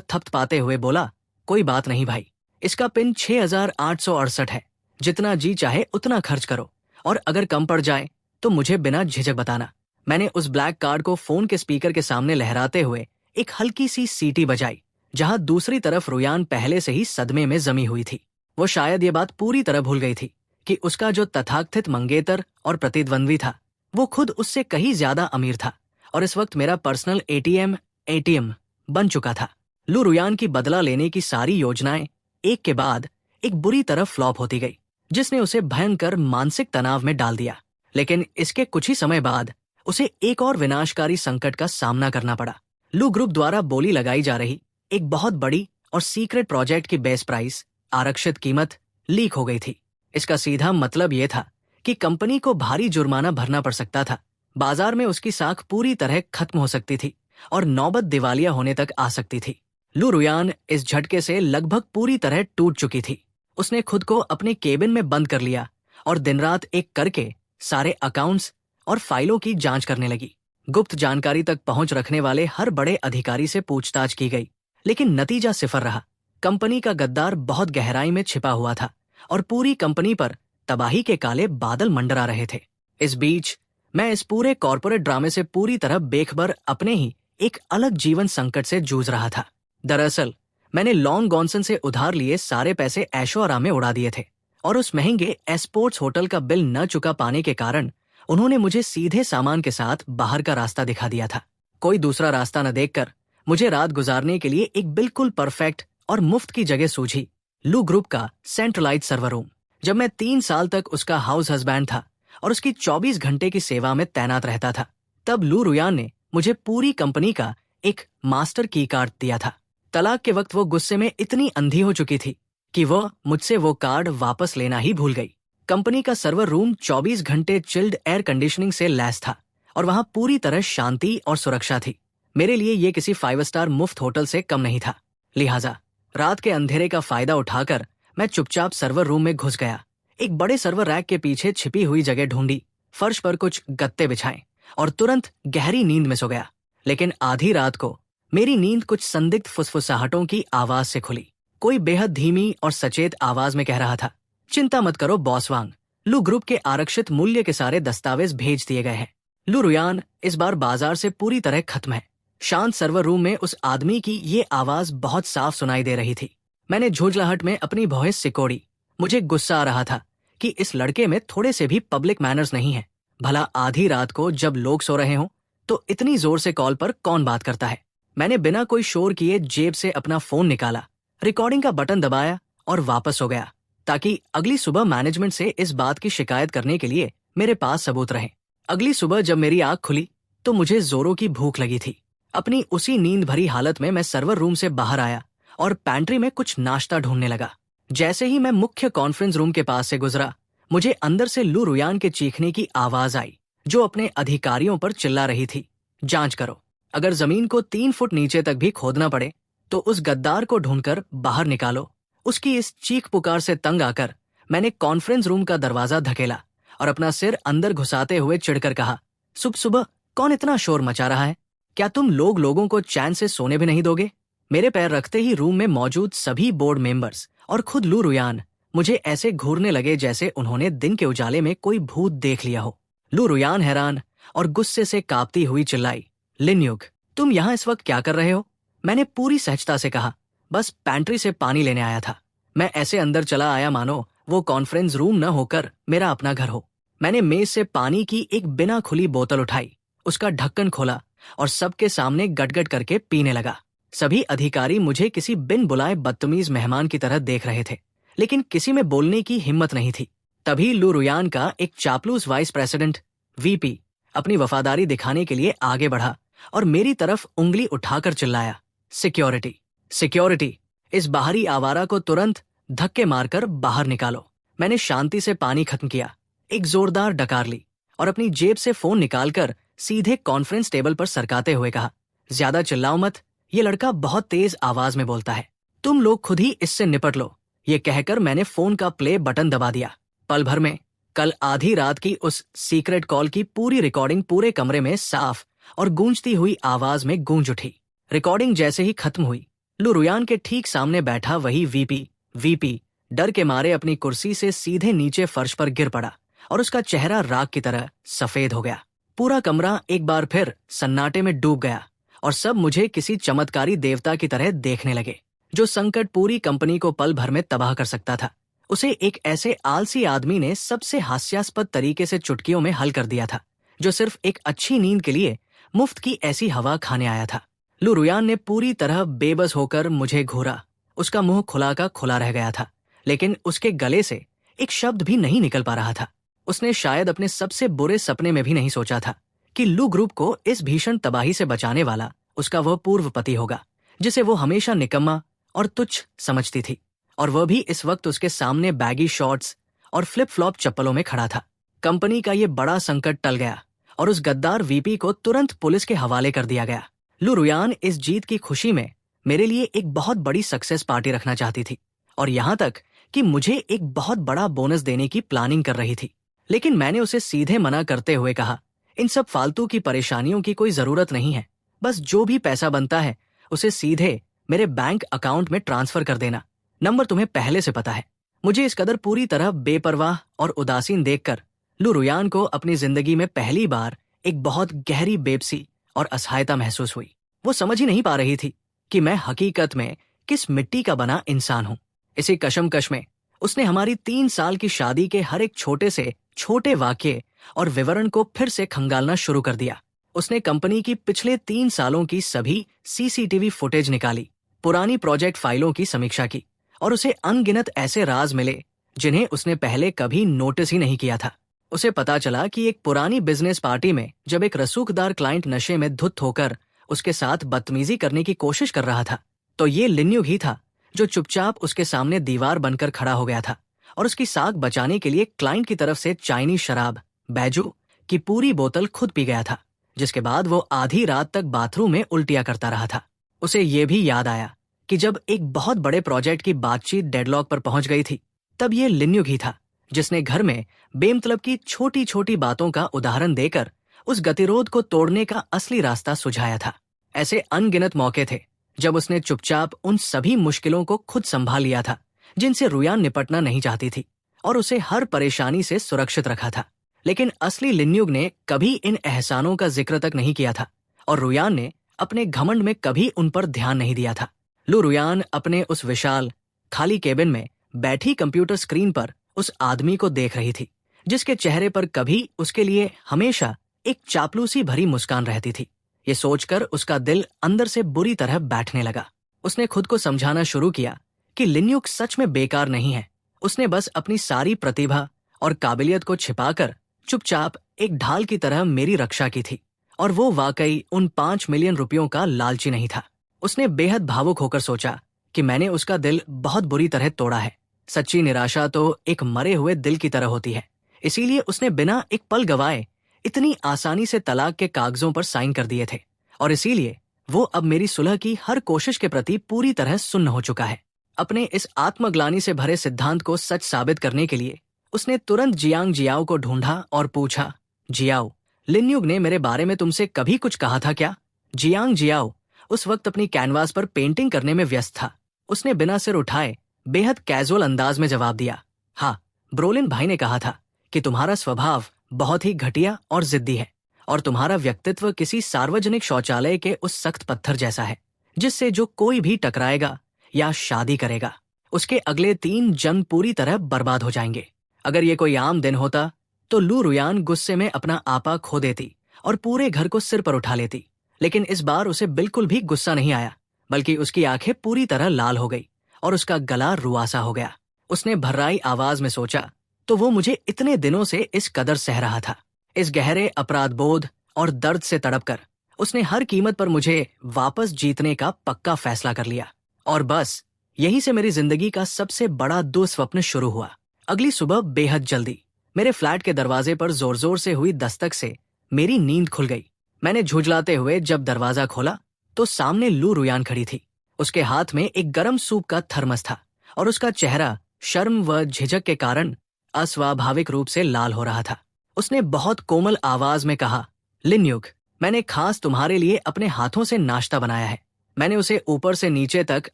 Speaker 1: थपथपाते हुए बोला, कोई बात नहीं भाई, इसका पिन 6868 है, जितना जी चाहे उतना खर्च करो और अगर कम पड़ जाए तो मुझे बिना झिझक बताना। मैंने उस ब्लैक कार्ड को फोन के स्पीकर के सामने लहराते हुए एक हल्की सी सीटी बजाई, जहां दूसरी तरफ रुयान पहले से ही सदमे में जमी हुई थी। वो शायद ये बात पूरी तरह भूल गई थी कि उसका जो तथाकथित मंगेतर और प्रतिद्वंद्वी था वो खुद उससे कहीं ज्यादा अमीर था और इस वक्त मेरा पर्सनल एटीएम बन चुका था। लू रुयान की बदला लेने की सारी योजनाएं एक के बाद एक बुरी तरह फ्लॉप होती गई, जिसने उसे भयंकर मानसिक तनाव में डाल दिया। लेकिन इसके कुछ ही समय बाद उसे एक और विनाशकारी संकट का सामना करना पड़ा। लू ग्रुप द्वारा बोली लगाई जा रही एक बहुत बड़ी और सीक्रेट प्रोजेक्ट की बेस प्राइस, आरक्षित कीमत, लीक हो गई थी। इसका सीधा मतलब यह था कि कंपनी को भारी जुर्माना भरना पड़ सकता था, बाजार में उसकी साख पूरी तरह खत्म हो सकती थी और नौबत दिवालिया होने तक आ सकती थी। लू रुयान इस झटके से लगभग पूरी तरह टूट चुकी थी। उसने खुद को अपने केबिन में बंद कर लिया और दिन रात एक करके सारे अकाउंट्स और फाइलों की जांच करने लगी। गुप्त जानकारी तक पहुंच रखने वाले हर बड़े अधिकारी से पूछताछ की गई, लेकिन नतीजा सिफर रहा। कंपनी का गद्दार बहुत गहराई में छिपा हुआ था और पूरी कंपनी पर तबाही के काले बादल मंडरा रहे थे। इस बीच मैं इस पूरे कॉर्पोरेट ड्रामे से पूरी तरह बेखबर अपने ही एक अलग जीवन संकट से जूझ रहा था। दरअसल मैंने लॉन्ग गॉनसन से उधार लिए सारे पैसे ऐशो आराम में उड़ा दिए थे और उस महंगे एस्पोर्ट्स होटल का बिल न चुका पाने के कारण उन्होंने मुझे सीधे सामान के साथ बाहर का रास्ता दिखा दिया था। कोई दूसरा रास्ता न देखकर मुझे रात गुजारने के लिए एक बिल्कुल परफेक्ट और मुफ्त की जगह सूझी लू ग्रुप का सेंट्रलाइज्ड सर्वर रूम। जब मैं 3 साल तक उसका हाउस हस्बैंड था और उसकी 24 घंटे की सेवा में तैनात रहता था, तब लू रुयान ने मुझे पूरी कंपनी का एक मास्टर की कार्ड दिया था। तलाक के वक्त वो गुस्से में इतनी अंधी हो चुकी थी कि वह मुझसे वो कार्ड वापस लेना ही भूल गई। कंपनी का सर्वर रूम 24 घंटे चिल्ड एयर कंडीशनिंग से लैस था और वहां पूरी तरह शांति और सुरक्षा थी। मेरे लिए ये किसी 5 स्टार मुफ्त होटल से कम नहीं था। लिहाजा रात के अंधेरे का फायदा उठाकर मैं चुपचाप सर्वर रूम में घुस गया। एक बड़े सर्वर रैक के पीछे छिपी हुई जगह ढूंढी, फर्श पर कुछ गत्ते बिछाए और तुरंत गहरी नींद में सो गया। लेकिन आधी रात को मेरी नींद कुछ संदिग्ध फुसफुसाहटों की आवाज से खुली। कोई बेहद धीमी और सचेत आवाज में कह रहा था, चिंता मत करो बॉस वांग, लू ग्रुप के आरक्षित मूल्य के सारे दस्तावेज भेज दिए गए हैं। लू रुयान इस बार बाजार से पूरी तरह खत्म है। शांत सर्वर रूम में उस आदमी की ये आवाज बहुत साफ सुनाई दे रही थी। मैंने झुंझलाहट में अपनी भौहें सिकोड़ी। मुझे गुस्सा आ रहा था कि इस लड़के में थोड़े से भी पब्लिक मैनर्स नहीं है। भला आधी रात को जब लोग सो रहे हों तो इतनी जोर से कॉल पर कौन बात करता है। मैंने बिना कोई शोर किए जेब से अपना फोन निकाला, रिकॉर्डिंग का बटन दबाया और वापस हो गया ताकि अगली सुबह मैनेजमेंट से इस बात की शिकायत करने के लिए मेरे पास सबूत रहे। अगली सुबह जब मेरी आंख खुली तो मुझे जोरों की भूख लगी थी। अपनी उसी नींद भरी हालत में मैं सर्वर रूम से बाहर आया और पैंट्री में कुछ नाश्ता ढूंढने लगा। जैसे ही मैं मुख्य कॉन्फ्रेंस रूम के पास से गुजरा, मुझे अंदर से लू रुयान के चीखने की आवाज आई, जो अपने अधिकारियों पर चिल्ला रही थी, जांच करो, अगर जमीन को 3 फुट नीचे तक भी खोदना पड़े तो उस गद्दार को ढूंढकर बाहर निकालो। उसकी इस चीख पुकार से तंग आकर मैंने कॉन्फ्रेंस रूम का दरवाजा धकेला और अपना सिर अंदर घुसाते हुए चिढ़कर कहा, सुबह सुबह कौन इतना शोर मचा रहा है? क्या तुम लोगों को चैन से सोने भी नहीं दोगे? मेरे पैर रखते ही रूम में मौजूद सभी बोर्ड मेंबर्स और खुद लू रुयान मुझे ऐसे घूरने लगे जैसे उन्होंने दिन के उजाले में कोई भूत देख लिया हो। लू रुयान हैरान और गुस्से से कांपती हुई चिल्लाई, लिन्युग, तुम यहाँ इस वक्त क्या कर रहे हो? मैंने पूरी सहजता से कहा, बस पैंट्री से पानी लेने आया था। मैं ऐसे अंदर चला आया मानो वो कॉन्फ्रेंस रूम न होकर मेरा अपना घर हो। मैंने मेज से पानी की एक बिना खुली बोतल उठाई, उसका ढक्कन खोला और सबके सामने गटगट करके पीने लगा। सभी अधिकारी मुझे किसी बिन बुलाए बदतमीज मेहमान की तरह देख रहे थे, लेकिन किसी में बोलने की हिम्मत नहीं थी। तभी लू रुयान का एक चापलूस वाइस प्रेसिडेंट वीपी अपनी वफादारी दिखाने के लिए आगे बढ़ा और मेरी तरफ उंगली उठाकर चिल्लाया, सिक्योरिटी, सिक्योरिटी, इस बाहरी आवारा को तुरंत धक्के मारकर बाहर निकालो। मैंने शांति से पानी खत्म किया, एक जोरदार डकार ली और अपनी जेब से फोन निकालकर सीधे कॉन्फ्रेंस टेबल पर सरकाते हुए कहा, ज्यादा चिल्लाओ मत, ये लड़का बहुत तेज आवाज में बोलता है, तुम लोग खुद ही इससे निपट लो। ये कहकर मैंने फोन का प्ले बटन दबा दिया। पल भर में कल आधी रात की उस सीक्रेट कॉल की पूरी रिकॉर्डिंग पूरे कमरे में साफ और गूंजती हुई आवाज में गूंज उठी। रिकॉर्डिंग जैसे ही खत्म हुई, लू रुयान के ठीक सामने बैठा वही वीपी डर के मारे अपनी कुर्सी से सीधे नीचे फर्श पर गिर पड़ा और उसका चेहरा राख की तरह सफेद हो गया। पूरा कमरा एक बार फिर सन्नाटे में डूब गया और सब मुझे किसी चमत्कारी देवता की तरह देखने लगे। जो संकट पूरी कंपनी को पल भर में तबाह कर सकता था, उसे एक ऐसे आलसी आदमी ने सबसे हास्यास्पद तरीके से चुटकियों में हल कर दिया था, जो सिर्फ एक अच्छी नींद के लिए मुफ्त की ऐसी हवा खाने आया था। लू रुयान ने पूरी तरह बेबस होकर मुझे घूरा। उसका मुंह खुला का खुला रह गया था, लेकिन उसके गले से एक शब्द भी नहीं निकल पा रहा था। उसने शायद अपने सबसे बुरे सपने में भी नहीं सोचा था कि लू ग्रुप को इस भीषण तबाही से बचाने वाला उसका वह पूर्व पति होगा, जिसे वो हमेशा निकम्मा और तुच्छ समझती थी, और वह भी इस वक्त उसके सामने बैगी शॉर्ट्स और फ्लिप फ्लॉप चप्पलों में खड़ा था। कंपनी का ये बड़ा संकट टल गया और उस गद्दार वीपी को तुरंत पुलिस के हवाले कर दिया गया। लू रुयान इस जीत की खुशी में मेरे लिए एक बहुत बड़ी सक्सेस पार्टी रखना चाहती थी और यहाँ तक कि मुझे एक बहुत बड़ा बोनस देने की प्लानिंग कर रही थी। लेकिन मैंने उसे सीधे मना करते हुए कहा, इन सब फालतू की परेशानियों की कोई जरूरत नहीं है। बस जो भी पैसा बनता है उसे सीधे मेरे बैंक अकाउंट में ट्रांसफर कर देना। नंबर तुम्हें पहले से पता है। मुझे इस कदर पूरी तरह बेपरवाह और उदासीन देखकर लू रुयान को अपनी जिंदगी में पहली बार एक बहुत गहरी बेबसी और असहायता महसूस हुई। वो समझ ही नहीं पा रही थी कि मैं हकीकत में किस मिट्टी का बना इंसान हूं। इसी कशमकश में उसने हमारी 3 साल की शादी के हर एक छोटे से छोटे वाक्य और विवरण को फिर से खंगालना शुरू कर दिया। उसने कंपनी की पिछले 3 सालों की सभी सीसीटीवी फुटेज निकाली, पुरानी प्रोजेक्ट फाइलों की समीक्षा की और उसे अनगिनत ऐसे राज मिले जिन्हें उसने पहले कभी नोटिस ही नहीं किया था। उसे पता चला कि एक पुरानी बिजनेस पार्टी में जब एक रसूखदार क्लाइंट नशे में धुत होकर उसके साथ बदतमीजी करने की कोशिश कर रहा था, तो ये लिन्युग ही था जो चुपचाप उसके सामने दीवार बनकर खड़ा हो गया था और उसकी साख बचाने के लिए क्लाइंट की तरफ से चाइनीज शराब बैजू की पूरी बोतल खुद पी गया था, जिसके बाद वो आधी रात तक बाथरूम में उल्टियां करता रहा था। उसे ये भी याद आया कि जब एक बहुत बड़े प्रोजेक्ट की बातचीत डेडलॉक पर पहुंच गई थी, तब ये लिन्युग ही था जिसने घर में बेमतलब की छोटी छोटी बातों का उदाहरण देकर उस गतिरोध को तोड़ने का असली रास्ता सुझाया था। ऐसे अनगिनत मौके थे जब उसने चुपचाप उन सभी मुश्किलों को खुद संभाल लिया था जिनसे रुयान निपटना नहीं चाहती थी और उसे हर परेशानी से सुरक्षित रखा था। लेकिन असली लिन्युग ने कभी इन एहसानों का जिक्र तक नहीं किया था और रुयान ने अपने घमंड में कभी उन पर ध्यान नहीं दिया था। लू रुयान अपने उस विशाल खाली केबिन में बैठी कंप्यूटर स्क्रीन पर उस आदमी को देख रही थी जिसके चेहरे पर कभी उसके लिए हमेशा एक चापलूसी भरी मुस्कान रहती थी। ये सोचकर उसका दिल अंदर से बुरी तरह बैठने लगा। उसने खुद को समझाना शुरू किया कि लिन्युग सच में बेकार नहीं है। उसने बस अपनी सारी प्रतिभा और काबिलियत को छिपाकर चुपचाप एक ढाल की तरह मेरी रक्षा की थी और वो वाकई उन 5 मिलियन रुपयों का लालची नहीं था। उसने बेहद भावुक होकर सोचा कि मैंने उसका दिल बहुत बुरी तरह तोड़ा है। सच्ची निराशा तो एक मरे हुए दिल की तरह होती है, इसीलिए उसने बिना एक पल गवाए इतनी आसानी से तलाक के कागजों पर साइन कर दिए थे और इसीलिए वो अब मेरी सुलह की हर कोशिश के प्रति पूरी तरह सुन्न हो चुका है। अपने इस आत्मग्लानि से भरे सिद्धांत को सच साबित करने के लिए उसने तुरंत जियांग जियाओ को ढूंढा और पूछा, जियाओ, लिन्युग ने मेरे बारे में तुमसे कभी कुछ कहा था क्या? जियांग जियाओ उस वक्त अपनी कैनवास पर पेंटिंग करने में व्यस्त था। उसने बिना सिर उठाए बेहद कैजुअल अंदाज में जवाब दिया, हाँ, ब्रोलिन भाई ने कहा था कि तुम्हारा स्वभाव बहुत ही घटिया और जिद्दी है और तुम्हारा व्यक्तित्व किसी सार्वजनिक शौचालय के उस सख्त पत्थर जैसा है जिससे जो कोई भी टकराएगा या शादी करेगा उसके अगले 3 जन्म पूरी तरह बर्बाद हो जाएंगे। अगर ये कोई आम दिन होता तो लू रुयान गुस्से में अपना आपा खो देती और पूरे घर को सिर पर उठा लेती, लेकिन इस बार उसे बिल्कुल भी गुस्सा नहीं आया, बल्कि उसकी आंखें पूरी तरह लाल हो गई और उसका गला रुआसा हो गया। उसने भर्राई आवाज में सोचा, तो वो मुझे इतने दिनों से इस कदर सह रहा था। इस गहरे अपराध बोध और दर्द से तड़पकर उसने हर कीमत पर मुझे वापस जीतने का पक्का फैसला कर लिया और बस यहीं से मेरी जिंदगी का सबसे बड़ा दुस्वप्न शुरू हुआ। अगली सुबह बेहद जल्दी मेरे फ्लैट के दरवाजे पर जोर जोर से हुई दस्तक से मेरी नींद खुल गई। मैंने झुंझलाते हुए जब दरवाजा खोला तो सामने लू रुयान खड़ी थी। उसके हाथ में एक गर्म सूप का थर्मस था और उसका चेहरा शर्म व झिझक के कारण अस्वाभाविक रूप से लाल हो रहा था। उसने बहुत कोमल आवाज में कहा, लिन्युग, मैंने खास तुम्हारे लिए अपने हाथों से नाश्ता बनाया है। मैंने उसे ऊपर से नीचे तक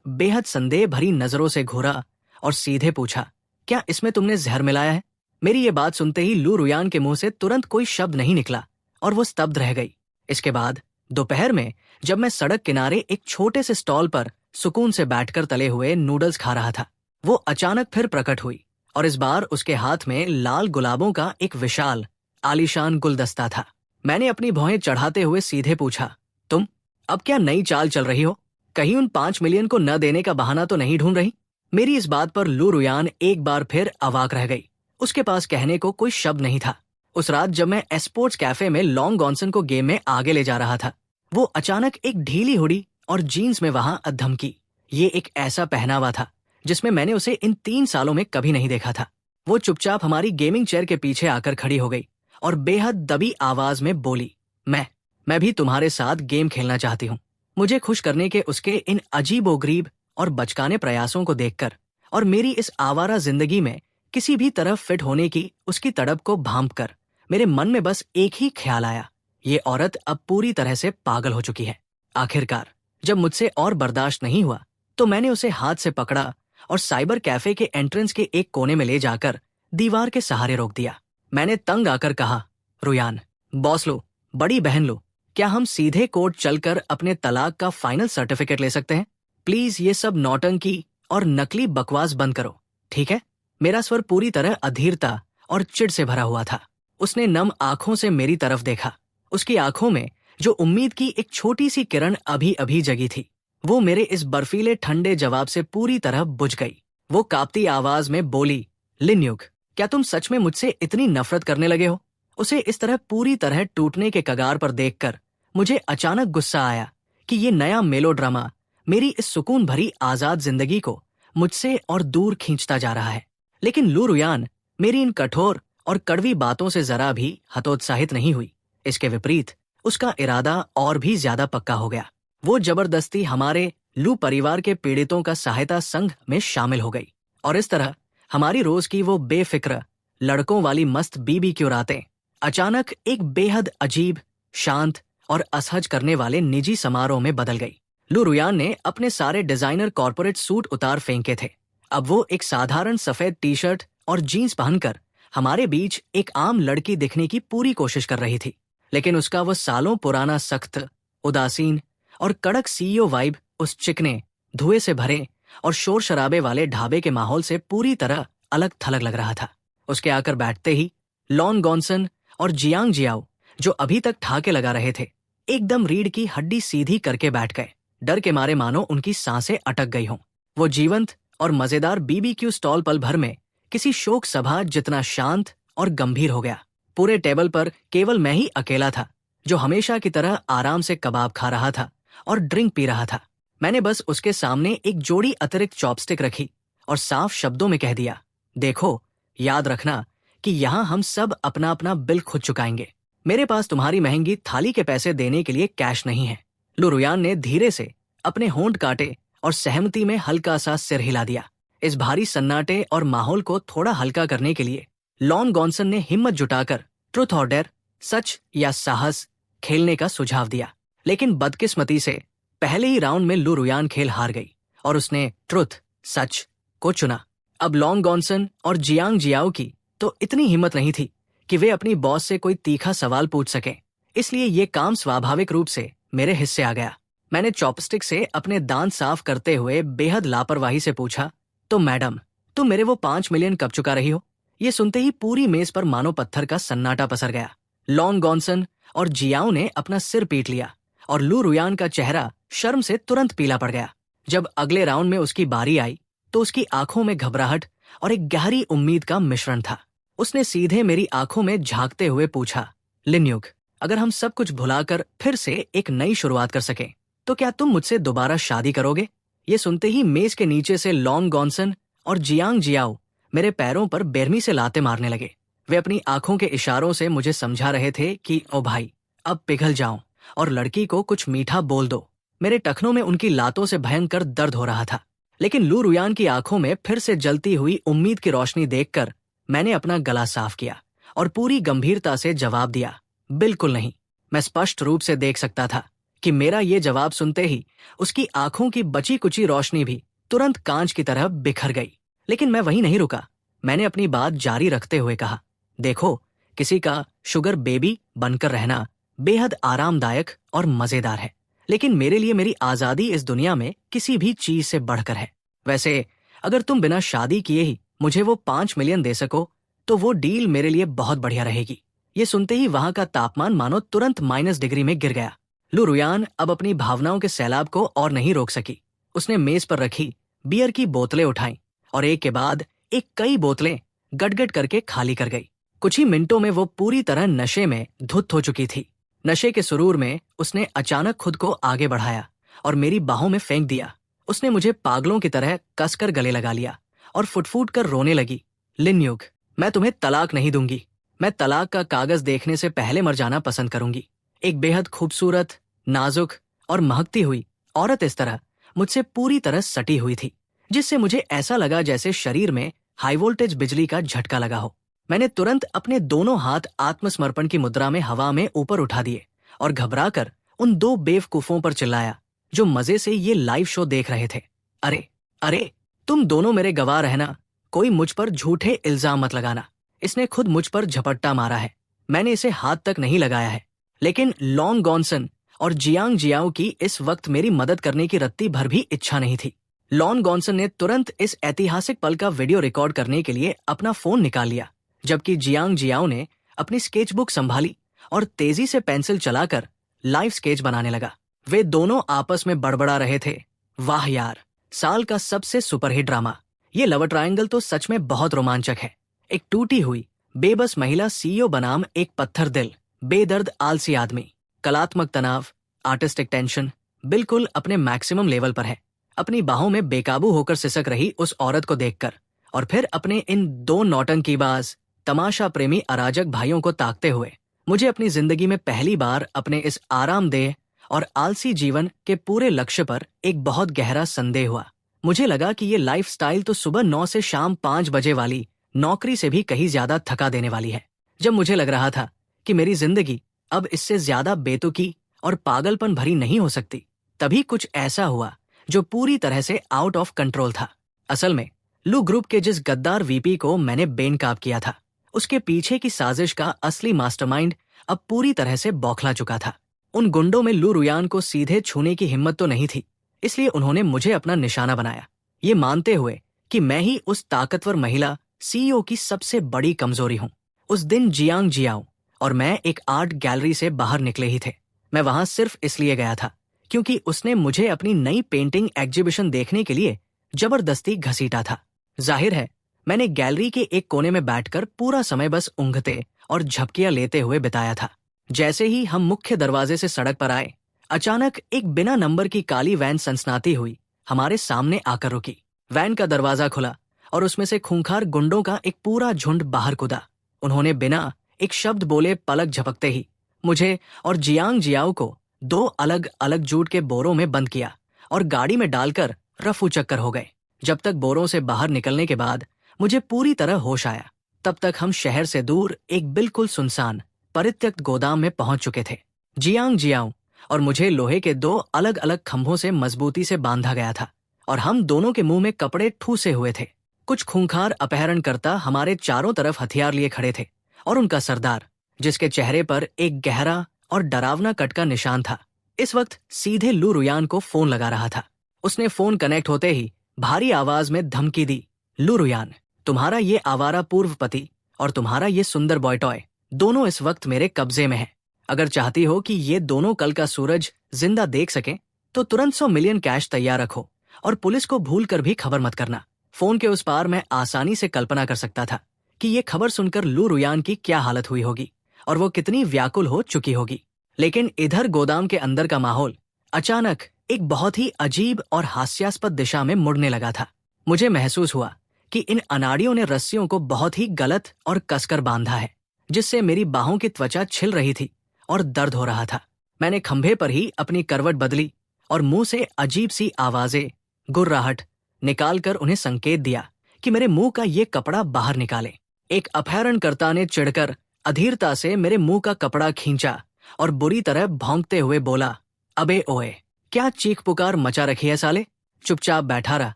Speaker 1: बेहद संदेह भरी नजरों से घूरा और सीधे पूछा, क्या इसमें तुमने जहर मिलाया है? मेरी ये बात सुनते ही लू रुयान के मुंह से तुरंत कोई शब्द नहीं निकला और वो स्तब्ध रह गई। इसके बाद दोपहर में जब मैं सड़क किनारे एक छोटे से स्टॉल पर सुकून से बैठकर तले हुए नूडल्स खा रहा था, वो अचानक फिर प्रकट हुई और इस बार उसके हाथ में लाल गुलाबों का एक विशाल आलीशान गुलदस्ता था। मैंने अपनी भौहें चढ़ाते हुए सीधे पूछा, तुम अब क्या नई चाल चल रही हो? कहीं उन 5 मिलियन को न देने का बहाना तो नहीं ढूंढ रही? मेरी इस बात पर लू रुयान एक बार फिर अवाक रह गई। उसके पास कहने को कोई शब्द नहीं था। उस रात जब मैं एस्पोर्ट्स कैफे में लॉन्ग गॉन्सन को गेम में आगे ले जा रहा था, वो अचानक एक ढीली हुडी और जीन्स में वहां धमकी। ये एक ऐसा पहनावा था जिसमें मैंने उसे इन 3 सालों में कभी नहीं देखा था। वो चुपचाप हमारी गेमिंग चेयर के पीछे आकर खड़ी हो गई और बेहद दबी आवाज में बोली, मैं भी तुम्हारे साथ गेम खेलना चाहती हूँ। मुझे खुश करने के उसके इन अजीबोगरीब और बचकाने प्रयासों को देखकर और मेरी इस आवारा जिंदगी में किसी भी तरफ फिट होने की उसकी तड़प को भांपकर मेरे मन में बस एक ही ख्याल आया, ये औरत अब पूरी तरह से पागल हो चुकी है। आखिरकार जब मुझसे और बर्दाश्त नहीं हुआ तो मैंने उसे हाथ से पकड़ा और साइबर कैफे के एंट्रेंस के एक कोने में ले जाकर दीवार के सहारे रोक दिया। मैंने तंग आकर कहा, रुयान, बॉस लो, बड़ी बहन लो, क्या हम सीधे कोर्ट चलकर अपने तलाक का फाइनल सर्टिफिकेट ले सकते हैं? प्लीज ये सब नौटंकी और नकली बकवास बंद करो, ठीक है? मेरा स्वर पूरी तरह अधीरता और चिढ़ से भरा हुआ था। उसने नम आंखों से मेरी तरफ देखा। उसकी आंखों में जो उम्मीद की एक छोटी सी किरण अभी अभी जगी थी, वो मेरे इस बर्फीले ठंडे जवाब से पूरी तरह बुझ गई। वो कांपती आवाज में बोली, लिन्युग, क्या तुम सच में मुझसे इतनी नफरत करने लगे हो? उसे इस तरह पूरी तरह टूटने के कगार पर देखकर मुझे अचानक गुस्सा आया कि ये नया मेलोड्रामा मेरी इस सुकून भरी आजाद जिंदगी को मुझसे और दूर खींचता जा रहा है। लेकिन लू रुयान मेरी इन कठोर और कड़वी बातों से जरा भी हतोत्साहित नहीं हुई। इसके विपरीत उसका इरादा और भी ज्यादा पक्का हो गया। वो जबरदस्ती हमारे लू परिवार के पीड़ितों का सहायता संघ में शामिल हो गई और इस तरह हमारी रोज की वो बेफिक्र लड़कों वाली मस्त बीबीक्यू रातें अचानक एक बेहद अजीब, शांत और असहज करने वाले निजी समारोह में बदल गई। लू रुयान ने अपने सारे डिजाइनर कॉर्पोरेट सूट उतार फेंके थे। अब वो एक साधारण सफेद टी शर्ट और जीन्स पहनकर हमारे बीच एक आम लड़की दिखने की पूरी कोशिश कर रही थी। लेकिन उसका वो सालों पुराना सख्त, उदासीन और कड़क सीईओ वाइब उस चिकने, धुएं से भरे और शोर शराबे वाले ढाबे के माहौल से पूरी तरह अलग थलग लग रहा था। उसके आकर बैठते ही लॉन गॉन्सन और जियांग जियाओ, जो अभी तक ठाके लगा रहे थे, एकदम रीढ़ की हड्डी सीधी करके बैठ गए। डर के मारे मानो उनकी सांसें अटक गई हों। वो जीवंत और मजेदार बीबीक्यू स्टॉल पल भर में किसी शोक सभा जितना शांत और गंभीर हो गया। पूरे टेबल पर केवल मैं ही अकेला था, जो हमेशा की तरह आराम से कबाब खा रहा था और ड्रिंक पी रहा था। मैंने बस उसके सामने एक जोड़ी अतिरिक्त चॉपस्टिक रखी और साफ शब्दों में कह दिया, देखो, याद रखना कि यहाँ हम सब अपना अपना बिल खुद चुकाएंगे। मेरे पास तुम्हारी महंगी थाली के पैसे देने के लिए कैश नहीं है। लू रुयान ने धीरे से अपने होंठ काटे और सहमति में हल्का सा सिर हिला दिया। इस भारी सन्नाटे और माहौल को थोड़ा हल्का करने के लिए लॉन गॉन्सन ने हिम्मत जुटाकर ट्रुथ और डेयर, सच या साहस, खेलने का सुझाव दिया। लेकिन बदकिस्मती से पहले ही राउंड में लू रुयान खेल हार गई और उसने ट्रुथ, सच को चुना। अब लॉन गॉन्सन और जियांग जियाओ की तो इतनी हिम्मत नहीं थी कि वे अपनी बॉस से कोई तीखा सवाल पूछ सकें, इसलिए ये काम स्वाभाविक रूप से मेरे हिस्से आ गया। मैंने चॉपस्टिक से अपने दांत साफ करते हुए बेहद लापरवाही से पूछा, तो मैडम, तुम मेरे वो 5 मिलियन कब चुका रही हो? ये सुनते ही पूरी मेज पर मानो पत्थर का सन्नाटा पसर गया। लॉन गॉन्सन और जियाओ ने अपना सिर पीट लिया और लू रुयान का चेहरा शर्म से तुरंत पीला पड़ गया। जब अगले राउंड में उसकी बारी आई तो उसकी आंखों में घबराहट और एक गहरी उम्मीद का मिश्रण था। उसने सीधे मेरी आंखों में झांकते हुए पूछा, लिन्युग, अगर हम सब कुछ भुलाकर फिर से एक नई शुरुआत कर सकें, तो क्या तुम मुझसे दोबारा शादी करोगे? ये सुनते ही मेज के नीचे से लॉन्ग गॉन्सन और जियांग जियाओ मेरे पैरों पर बेरमी से लाते मारने लगे। वे अपनी आंखों के इशारों से मुझे समझा रहे थे कि ओ भाई, अब पिघल जाओ और लड़की को कुछ मीठा बोल दो। मेरे टखनों में उनकी लातों से भयंकर दर्द हो रहा था। लेकिन लू रुयान की आंखों में फिर से जलती हुई उम्मीद की रोशनी देखकर मैंने अपना गला साफ किया और पूरी गंभीरता से जवाब दिया, बिल्कुल नहीं। मैं स्पष्ट रूप से देख सकता था कि मेरा ये जवाब सुनते ही उसकी आंखों की बची कुची रोशनी भी तुरंत कांच की तरह बिखर गई। लेकिन मैं वहीं नहीं रुका। मैंने अपनी बात जारी रखते हुए कहा, देखो, किसी का शुगर बेबी बनकर रहना बेहद आरामदायक और मजेदार है, लेकिन मेरे लिए मेरी आजादी इस दुनिया में किसी भी चीज से बढ़कर है। वैसे अगर तुम बिना शादी किए ही मुझे वो 5 मिलियन दे सको तो वो डील मेरे लिए बहुत बढ़िया रहेगी। ये सुनते ही वहां का तापमान मानो तुरंत -डिग्री में गिर गया। लू रुयान अब अपनी भावनाओं के सैलाब को और नहीं रोक सकी। उसने मेज पर रखी बियर की बोतलें उठाईं और एक के बाद एक कई बोतलें गटगट करके खाली कर गई। कुछ ही मिनटों में वो पूरी तरह नशे में धुत हो चुकी थी। नशे के सुरूर में उसने अचानक खुद को आगे बढ़ाया और मेरी बाहों में फेंक दिया। उसने मुझे पागलों की तरह कसकर गले लगा लिया और फुटफुट कर रोने लगी, लिन्युग, मैं तुम्हें तलाक नहीं दूंगी। मैं तलाक का कागज देखने से पहले मर जाना पसंद करूंगी। एक बेहद खूबसूरत, नाजुक और महकती हुई औरत इस तरह मुझसे पूरी तरह सटी हुई थी, जिससे मुझे ऐसा लगा जैसे शरीर में हाई वोल्टेज बिजली का झटका लगा हो। मैंने तुरंत अपने दोनों हाथ आत्मसमर्पण की मुद्रा में हवा में ऊपर उठा दिए और घबराकर उन 2 बेवकूफों पर चिल्लाया जो मजे से ये लाइव शो देख रहे थे, अरे अरे, तुम दोनों मेरे गवाह रहना, कोई मुझ पर झूठे इल्जाम मत लगाना। इसने खुद मुझ पर झपट्टा मारा है। मैंने इसे हाथ तक नहीं लगाया है। लेकिन लॉन्ग गॉनसन और जियांग जियाओ की इस वक्त मेरी मदद करने की रत्ती भर भी इच्छा नहीं थी। लॉन गॉनसन ने तुरंत इस ऐतिहासिक पल का वीडियो रिकॉर्ड करने के लिए अपना फोन निकाल लिया, जबकि जियांग जियाओ ने अपनी स्केचबुक संभाली और तेजी से पेंसिल चलाकर लाइव स्केच बनाने लगा। वे दोनों आपस में बड़बड़ा रहे थे। वाह यार, साल का सबसे सुपरहिट ड्रामा। ये लव ट्रायंगल तो सच में बहुत रोमांचक है। एक टूटी हुई बेबस महिला सीईओ बनाम एक पत्थर दिल बेदर्द आलसी आदमी। कलात्मक तनाव, आर्टिस्टिक टेंशन बिल्कुल अपने मैक्सिमम लेवल पर है। अपनी बाहों में बेकाबू होकर सिसक रही उस औरत को देखकर और फिर अपने इन दो नौटंकीबाज तमाशा प्रेमी अराजक भाइयों को ताकते हुए मुझे अपनी जिंदगी में पहली बार अपने इस आरामदेह और आलसी जीवन के पूरे लक्ष्य पर एक बहुत गहरा संदेह हुआ। मुझे लगा कि ये लाइफस्टाइल तो सुबह 9 से शाम 5 बजे वाली नौकरी से भी कहीं ज्यादा थका देने वाली है। जब मुझे लग रहा था कि मेरी जिंदगी अब इससे ज्यादा बेतुकी और पागलपन भरी नहीं हो सकती, तभी कुछ ऐसा हुआ जो पूरी तरह से आउट ऑफ कंट्रोल था। असल में लू ग्रुप के जिस गद्दार वीपी को मैंने बेनकाब किया था, उसके पीछे की साजिश का असली मास्टरमाइंड अब पूरी तरह से बौखला चुका था। उन गुंडों में लू रुयान को सीधे छूने की हिम्मत तो नहीं थी, इसलिए उन्होंने मुझे अपना निशाना बनाया, ये मानते हुए कि मैं ही उस ताकतवर महिला सीईओ की सबसे बड़ी कमजोरी हूँ। उस दिन जियांग जियाओ और मैं एक आर्ट गैलरी से बाहर निकले ही थे। मैं वहां सिर्फ इसलिए गया था क्योंकि उसने मुझे अपनी नई पेंटिंग एग्जीबिशन देखने के लिए जबरदस्ती घसीटा था। जाहिर है मैंने गैलरी के एक कोने में बैठकर पूरा समय बस ऊँघते और झपकियां लेते हुए बिताया था। जैसे ही हम मुख्य दरवाजे से सड़क पर आए, अचानक एक बिना नंबर की काली वैन सनसनाती हुई हमारे सामने आकर रुकी। वैन का दरवाजा खुला और उसमें से खूंखार गुंडों का एक पूरा झुंड बाहर कूदा। उन्होंने बिना एक शब्द बोले पलक झपकते ही मुझे और जियांग जियाओ को 2 अलग अलग जूट के बोरों में बंद किया और गाड़ी में डालकर रफू चक्कर हो गए। जब तक बोरों से बाहर निकलने के बाद मुझे पूरी तरह होश आया, तब तक हम शहर से दूर एक बिल्कुल सुनसान परित्यक्त गोदाम में पहुंच चुके थे। जियांग जियाओ और मुझे लोहे के 2 अलग अलग खंभों से मजबूती से बांधा गया था और हम दोनों के मुंह में कपड़े ठूसे हुए थे। कुछ खूंखार अपहरणकर्ता हमारे चारों तरफ हथियार लिए खड़े थे और उनका सरदार, जिसके चेहरे पर एक गहरा और डरावना कट का निशान था, इस वक्त सीधे लू रुयान को फोन लगा रहा था। उसने फोन कनेक्ट होते ही भारी आवाज में धमकी दी, लू रुयान, तुम्हारा ये आवारा पूर्व पति और तुम्हारा ये सुंदर बॉय टॉय दोनों इस वक्त मेरे कब्जे में है। अगर चाहती हो कि ये दोनों कल का सूरज जिंदा देख सकें तो तुरंत 100 मिलियन कैश तैयार रखो और पुलिस को भूल कर भी खबर मत करना। फोन के उस पार मैं आसानी से कल्पना कर सकता था कि ये खबर सुनकर लू रुयान की क्या हालत हुई होगी और वो कितनी व्याकुल हो चुकी होगी। लेकिन इधर गोदाम के अंदर का माहौल अचानक एक बहुत ही अजीब और हास्यास्पद दिशा में मुड़ने लगा था। मुझे महसूस हुआ कि इन अनाड़ियों ने रस्सियों को बहुत ही गलत और कसकर बांधा है, जिससे मेरी बाहों की त्वचा छिल रही थी और दर्द हो रहा था। मैंने खंभे पर ही अपनी करवट बदली और मुंह से अजीब सी आवाजें, गुर्राहट निकालकर उन्हें संकेत दिया कि मेरे मुंह का ये कपड़ा बाहर निकाले। एक अपहरणकर्ता ने चिढ़कर अधीरता से मेरे मुंह का कपड़ा खींचा और बुरी तरह भौंकते हुए बोला, अबे ओए, क्या चीख पुकार मचा रखी है साले, चुपचाप बैठा रहा।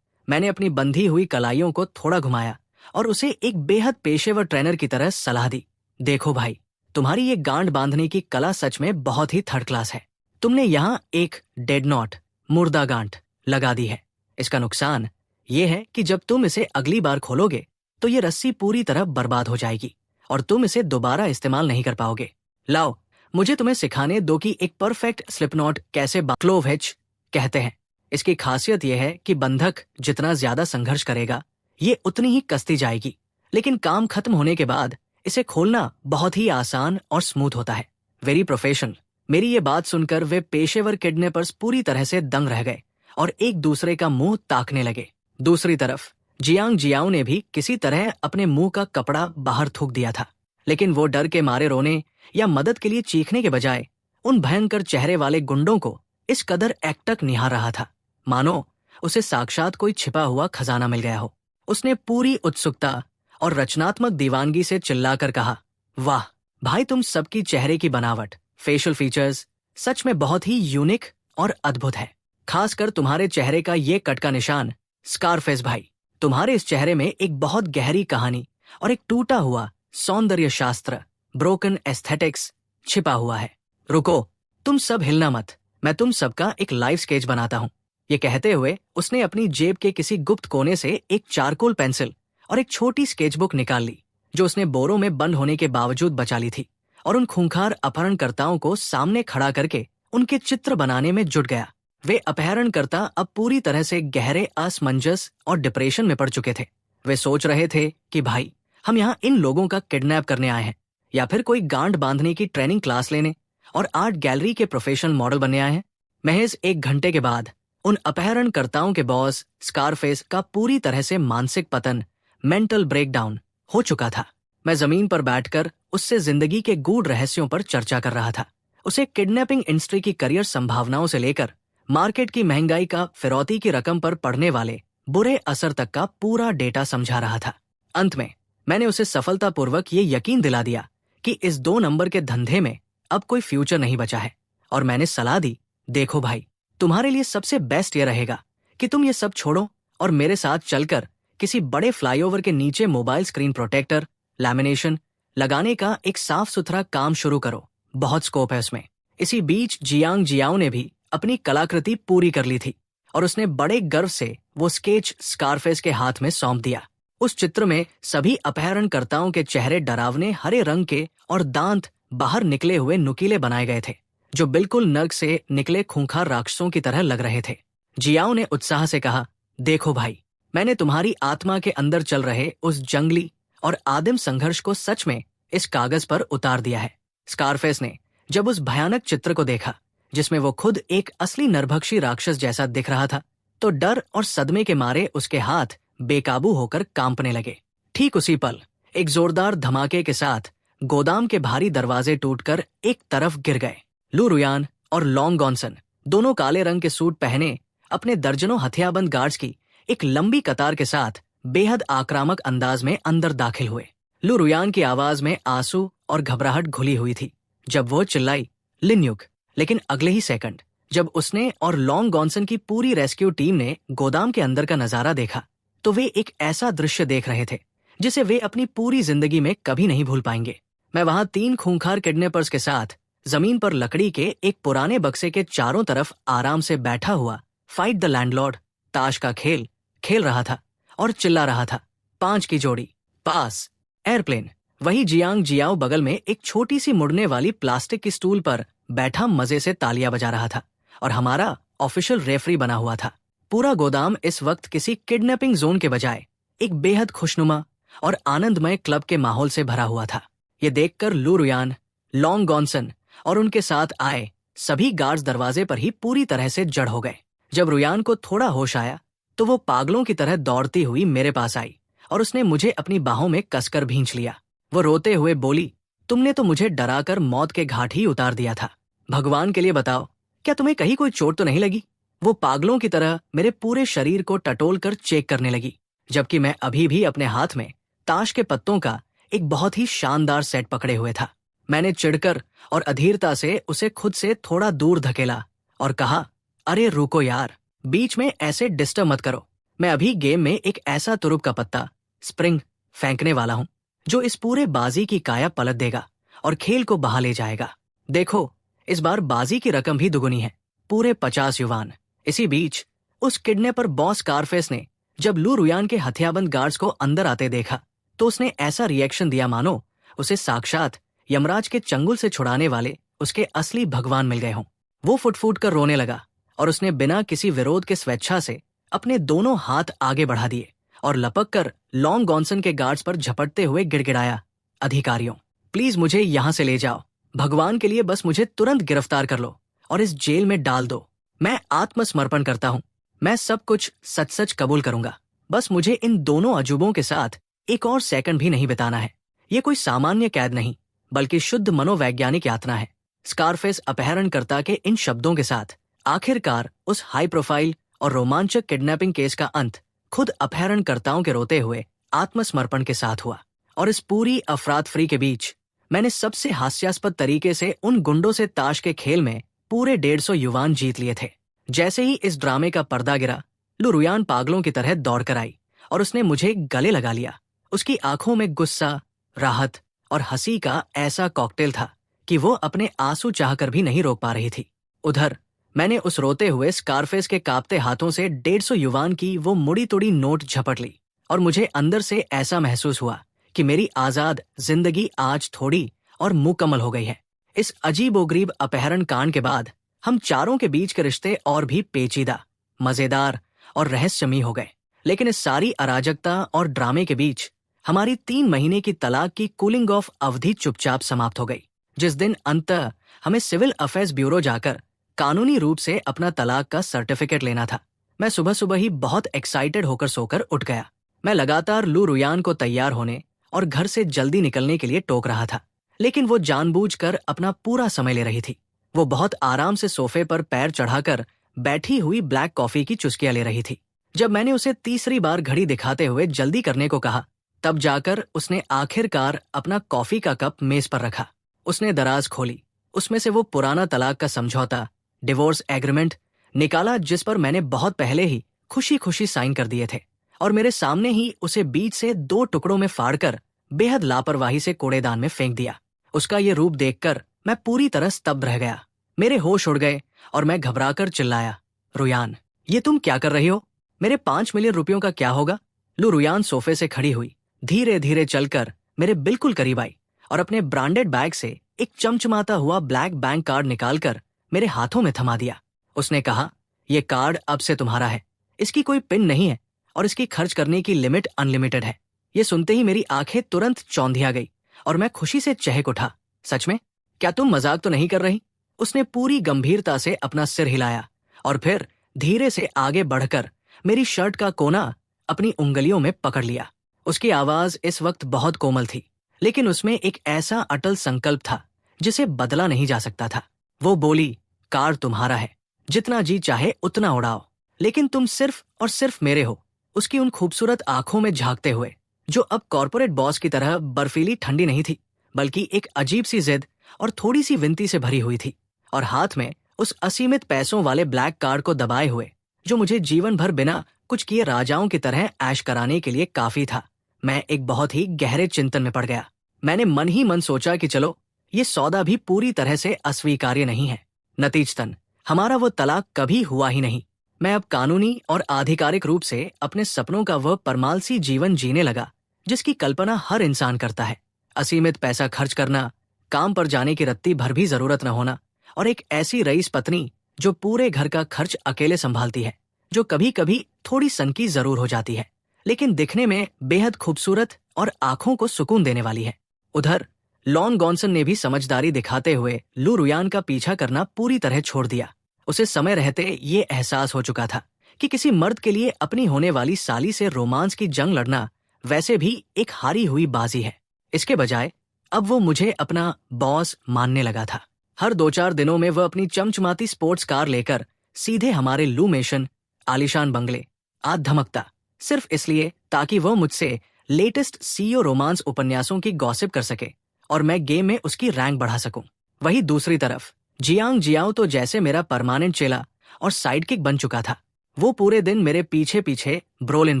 Speaker 1: मैंने अपनी बंधी हुई कलाइयों को थोड़ा घुमाया और उसे एक बेहद पेशेवर ट्रेनर की तरह सलाह दी, देखो भाई, तुम्हारी ये गांड बांधने की कला सच में बहुत ही थर्ड क्लास है। तुमने यहाँ एक डेड नॉट, मुर्दा गांठ लगा दी है। इसका नुकसान ये है कि जब तुम इसे अगली बार खोलोगे तो ये रस्सी पूरी तरह बर्बाद हो जाएगी और तुम इसे दोबारा इस्तेमाल नहीं कर पाओगे। लाओ, मुझे तुम्हें सिखाने दो कि एक परफेक्ट स्लिप नॉट कैसे क्लोव हिच कहते हैं। इसकी खासियत यह है कि बंधक जितना ज्यादा संघर्ष करेगा ये उतनी ही कसती जाएगी, लेकिन काम खत्म होने के बाद इसे खोलना बहुत ही आसान और स्मूथ होता है। Very professional. मेरी ये बात सुनकर वे पेशेवर किडनैपर्स पूरी तरह से दंग रह गए और एक दूसरे का मुंह ताकने लगे। दूसरी तरफ जियांग जियाओ ने भी किसी तरह अपने मुंह का कपड़ा बाहर थूक दिया था, लेकिन वो डर के मारे रोने या मदद के लिए चीखने के बजाय उन भयंकर चेहरे वाले गुंडों को इस कदर एकटक निहार रहा था मानो उसे साक्षात कोई छिपा हुआ खजाना मिल गया हो। उसने पूरी उत्सुकता और रचनात्मक दीवानगी से चिल्लाकर कहा, वाह भाई, तुम सबकी चेहरे की बनावट, फेशियल फीचर्स सच में बहुत ही यूनिक और अद्भुत है। खासकर तुम्हारे चेहरे का ये कट का निशान, स्कारफेस भाई। तुम्हारे इस चेहरे में एक बहुत गहरी कहानी और एक टूटा हुआ सौंदर्य शास्त्र, ब्रोकन एस्थेटिक्स छिपा हुआ है। रुको, तुम सब हिलना मत, मैं तुम सबका एक लाइव स्केच बनाता हूँ। ये कहते हुए उसने अपनी जेब के किसी गुप्त कोने से एक चारकोल पेंसिल और एक छोटी स्केचबुक निकाल ली, जो उसने बोरों में बंद होने के बावजूद बचा ली थी, और उन खूंखार अपहरणकर्ताओं को सामने खड़ा करके उनके चित्र बनाने में जुट गया। वे अपहरणकर्ता अब पूरी तरह से गहरे असमंजस और डिप्रेशन में पड़ चुके थे। वे सोच रहे थे कि भाई, हम यहाँ इन लोगों का किडनैप करने आए हैं, या फिर कोई गांड बांधने की ट्रेनिंग क्लास लेने और आर्ट गैलरी के प्रोफेशनल मॉडल बनने आए हैं। महज 1 घंटे के बाद उन अपहरणकर्ताओं के बॉस स्कारफेस का पूरी तरह से मानसिक पतन, मेंटल ब्रेकडाउन हो चुका था। मैं जमीन पर बैठकर उससे जिंदगी के गूढ़ रहस्यों पर चर्चा कर रहा था। उसे किडनैपिंग इंडस्ट्री की करियर संभावनाओं से लेकर मार्केट की महंगाई का फिरौती की रकम पर पड़ने वाले बुरे असर तक का पूरा डेटा समझा रहा था। अंत में मैंने उसे सफलतापूर्वक ये यकीन दिला दिया कि इस 2 नंबर के धंधे में अब कोई फ्यूचर नहीं बचा है, और मैंने सलाह दी, देखो भाई, तुम्हारे लिए सबसे बेस्ट ये रहेगा कि तुम ये सब छोड़ो और मेरे साथ चलकर किसी बड़े फ्लाईओवर के नीचे मोबाइल स्क्रीन प्रोटेक्टर, लैमिनेशन लगाने का एक साफ सुथरा काम शुरू करो। बहुत स्कोप है उसमें। इसी बीच जियांग जियाओ ने भी अपनी कलाकृति पूरी कर ली थी, और उसने बड़े गर्व से वो स्केच स्कारफेस के हाथ में सौंप दिया। उस चित्र में सभी अपहरणकर्ताओं के चेहरे डरावने हरे रंग के और दांत बाहर निकले हुए नुकीले बनाए गए थे, जो बिल्कुल नर्क से निकले खूंखार राक्षसों की तरह लग रहे थे। जियाओ ने उत्साह से कहा, देखो भाई, मैंने तुम्हारी आत्मा के अंदर चल रहे उस जंगली और आदिम संघर्ष को सच में इस कागज पर उतार दिया है। स्कारफेस ने जब उस भयानक चित्र को देखा, जिसमें वो खुद एक असली नरभक्षी राक्षस जैसा दिख रहा था, तो डर और सदमे के मारे उसके हाथ बेकाबू होकर कांपने लगे। ठीक उसी पल एक जोरदार धमाके के साथ गोदाम के भारी दरवाजे टूटकर एक तरफ गिर गए। लू रुयान और लॉन्ग गॉन्सन दोनों काले रंग के सूट पहने अपने दर्जनों हथियारबंद गार्ड्स की एक लंबी कतार के साथ बेहद आक्रामक अंदाज में अंदर दाखिल हुए। लू रुयान की आवाज में आंसू और घबराहट घुली हुई थी जब वो चिल्लाई, लिन्युक। लेकिन अगले ही सेकंड जब उसने और लॉन्ग गॉन्सन की पूरी रेस्क्यू टीम ने गोदाम के अंदर का नजारा देखा, तो वे एक ऐसा दृश्य देख रहे थे जिसे वे अपनी पूरी जिंदगी में कभी नहीं भूल पाएंगे। मैं वहां 3 खूंखार किडनैपर्स के साथ जमीन पर लकड़ी के एक पुराने बक्से के चारों तरफ आराम से बैठा हुआ फाइट द लैंडलॉर्ड ताश का खेल खेल रहा था और चिल्ला रहा था, 5 की जोड़ी, पास, एयरप्लेन। वही जियांग जियाओ बगल में एक छोटी सी मुड़ने वाली प्लास्टिक की स्टूल पर बैठा मजे से तालियां बजा रहा था, और हमारा ऑफिशियल रेफरी बना हुआ था। पूरा गोदाम इस वक्त किसी किडनैपिंग जोन के बजाय एक बेहद खुशनुमा और आनंदमय क्लब के माहौल से भरा हुआ था। ये देखकर लू रुयान, लॉन्ग गॉन्सन और उनके साथ आए सभी गार्ड्स दरवाजे पर ही पूरी तरह से जड़ हो गए। जब रुयान को थोड़ा होश आया तो वो पागलों की तरह दौड़ती हुई मेरे पास आई और उसने मुझे अपनी बाहों में कसकर भींच लिया। वो रोते हुए बोली, तुमने तो मुझे डराकर मौत के घाट ही उतार दिया था। भगवान के लिए बताओ, क्या तुम्हें कहीं कोई चोट तो नहीं लगी? वो पागलों की तरह मेरे पूरे शरीर को टटोल कर चेक करने लगी, जबकि मैं अभी भी अपने हाथ में ताश के पत्तों का एक बहुत ही शानदार सेट पकड़े हुए था। मैंने चिढ़कर और अधीरता से उसे खुद से थोड़ा दूर धकेला और कहा, अरे रुको यार, बीच में ऐसे डिस्टर्ब मत करो। मैं अभी गेम में एक ऐसा तुरुप का पत्ता, स्प्रिंग, फेंकने वाला हूं जो इस पूरे बाजी की काया पलट देगा और खेल को बहा ले जाएगा। देखो, इस बार बाजी की रकम भी दुगुनी है, पूरे 50 युवान। इसी बीच उस किडनैपर बॉस स्कारफेस ने जब लू रुयान के हथियारबंद गार्ड्स को अंदर आते देखा, तो उसने ऐसा रिएक्शन दिया मानो उसे साक्षात यमराज के चंगुल से छुड़ाने वाले उसके असली भगवान मिल गए हों। वो फुट कर रोने लगा और उसने बिना किसी विरोध के स्वेच्छा से अपने दोनों हाथ आगे बढ़ा दिए और लपक कर लॉन्ग गॉन्सन के गार्ड्स पर झपटते हुए गिड़गिड़ाया, अधिकारियों, प्लीज मुझे यहां से ले जाओ। भगवान के लिए बस मुझे तुरंत गिरफ्तार कर लो और इस जेल में डाल दो। मैं आत्मसमर्पण करता हूँ। मैं सब कुछ सच सच कबूल करूंगा। बस मुझे इन दोनों अजूबों के साथ एक और सेकंड भी नहीं बिताना है। ये कोई सामान्य कैद नहीं, बल्कि शुद्ध मनोवैज्ञानिक यातना है। स्कारफेस अपहरणकर्ता के इन शब्दों के साथ आखिरकार उस हाई प्रोफाइल और रोमांचक किडनैपिंग केस का अंत खुद अपहरणकर्ताओं के रोते हुए आत्मसमर्पण के साथ हुआ। और इस पूरी अफरात फ्री के बीच मैंने सबसे हास्यास्पद तरीके से उन गुंडों से ताश के खेल में पूरे 150 युवान जीत लिए थे। जैसे ही इस ड्रामे का पर्दा गिरा, लू रुयान पागलों की तरह दौड़ कर आई और उसने मुझे गले लगा लिया। उसकी आंखों में गुस्सा, राहत और हंसी का ऐसा कॉकटेल था कि वो अपने आंसू चाहकर भी नहीं रोक पा रही थी। उधर मैंने उस रोते हुए स्कारफेस के कांपते हाथों से 150 युवान की वो मुड़ी तुड़ी नोट झपट ली और मुझे अंदर से ऐसा महसूस हुआ कि मेरी आजाद जिंदगी आज थोड़ी और मुकम्मल हो गई है। इस अजीबोगरीब अपहरण कांड के बाद हम चारों के बीच के रिश्ते और भी पेचीदा, मजेदार और रहस्यमयी हो गए। लेकिन इस सारी अराजकता और ड्रामे के बीच हमारी 3 महीने की तलाक की कूलिंग ऑफ अवधि चुपचाप समाप्त हो गई। जिस दिन अंततः हमें सिविल अफेयर्स ब्यूरो जाकर कानूनी रूप से अपना तलाक का सर्टिफिकेट लेना था, मैं सुबह सुबह ही बहुत एक्साइटेड होकर सोकर उठ गया। मैं लगातार लू रुयान को तैयार होने और घर से जल्दी निकलने के लिए टोक रहा था, लेकिन वो जानबूझकर अपना पूरा समय ले रही थी। वो बहुत आराम से सोफे पर पैर चढ़ाकर बैठी हुई ब्लैक कॉफी की चुस्कियां ले रही थी। जब मैंने उसे तीसरी बार घड़ी दिखाते हुए जल्दी करने को कहा, तब जाकर उसने आखिरकार अपना कॉफी का कप मेज पर रखा। उसने दराज खोली, उसमें से वो पुराना तलाक का समझौता, डिवोर्स एग्रीमेंट निकाला जिस पर मैंने बहुत पहले ही खुशी खुशी साइन कर दिए थे, और मेरे सामने ही उसे बीच से 2 टुकड़ों में फाड़कर बेहद लापरवाही से कूड़ेदान में फेंक दिया। उसका ये रूप देखकर मैं पूरी तरह स्तब्ध रह गया। मेरे होश उड़ गए और मैं घबराकर चिल्लाया, रुयान, ये तुम क्या कर रही हो? मेरे 5 मिलियन रुपयों का क्या होगा? लू रुयान सोफे से खड़ी हुई, धीरे धीरे चलकर मेरे बिल्कुल करीब आई और अपने ब्रांडेड बैग से एक चमचमाता हुआ ब्लैक बैंक कार्ड निकालकर मेरे हाथों में थमा दिया। उसने कहा, यह कार्ड अब से तुम्हारा है। इसकी कोई पिन नहीं है और इसकी खर्च करने की लिमिट अनलिमिटेड है। ये सुनते ही मेरी आंखें तुरंत चौंधिया गई और मैं खुशी से चहक उठा। सच में? क्या तुम मजाक तो नहीं कर रही? उसने पूरी गंभीरता से अपना सिर हिलाया और फिर धीरे से आगे बढ़कर मेरी शर्ट का कोना अपनी उंगलियों में पकड़ लिया। उसकी आवाज इस वक्त बहुत कोमल थी, लेकिन उसमें एक ऐसा अटल संकल्प था जिसे बदला नहीं जा सकता था। वो बोली, कार तुम्हारा है, जितना जी चाहे उतना उड़ाओ, लेकिन तुम सिर्फ और सिर्फ मेरे हो। उसकी उन खूबसूरत आंखों में झांकते हुए, जो अब कॉर्पोरेट बॉस की तरह बर्फीली ठंडी नहीं थी, बल्कि एक अजीब सी जिद और थोड़ी सी विनती से भरी हुई थी, और हाथ में उस असीमित पैसों वाले ब्लैक कार्ड को दबाए हुए, जो मुझे जीवन भर बिना कुछ किए राजाओं की तरह ऐश कराने के लिए काफी था, मैं एक बहुत ही गहरे चिंतन में पड़ गया। मैंने मन ही मन सोचा कि चलो, ये सौदा भी पूरी तरह से अस्वीकार्य नहीं है। नतीजतन हमारा वो तलाक कभी हुआ ही नहीं। मैं अब कानूनी और आधिकारिक रूप से अपने सपनों का वह परमालसी जीवन जीने लगा जिसकी कल्पना हर इंसान करता है। असीमित पैसा खर्च करना, काम पर जाने की रत्ती भर भी जरूरत न होना, और एक ऐसी रईस पत्नी जो पूरे घर का खर्च अकेले संभालती है, जो कभी कभी थोड़ी सनकी जरूर हो जाती है, लेकिन दिखने में बेहद खूबसूरत और आंखों को सुकून देने वाली है। उधर लॉन गॉन्सन ने भी समझदारी दिखाते हुए लू रुयान का पीछा करना पूरी तरह छोड़ दिया। उसे समय रहते ये एहसास हो चुका था कि किसी मर्द के लिए अपनी होने वाली साली से रोमांस की जंग लड़ना वैसे भी एक हारी हुई बाजी है। इसके बजाय अब वो मुझे अपना बॉस मानने लगा था। हर 2-4 दिनों में वह अपनी चमचमाती स्पोर्ट्स कार लेकर सीधे हमारे लू मेशन आलीशान बंगले आ धमकता, सिर्फ इसलिए ताकि वह मुझसे लेटेस्ट सीईओ रोमांस उपन्यासों की गॉसिप कर सके और मैं गेम में उसकी रैंक बढ़ा सकूं। वहीं दूसरी तरफ जियांग जियाओ तो जैसे मेरा परमानेंट चेला और साइडकिक बन चुका था। वो पूरे दिन मेरे पीछे पीछे ब्रोलिन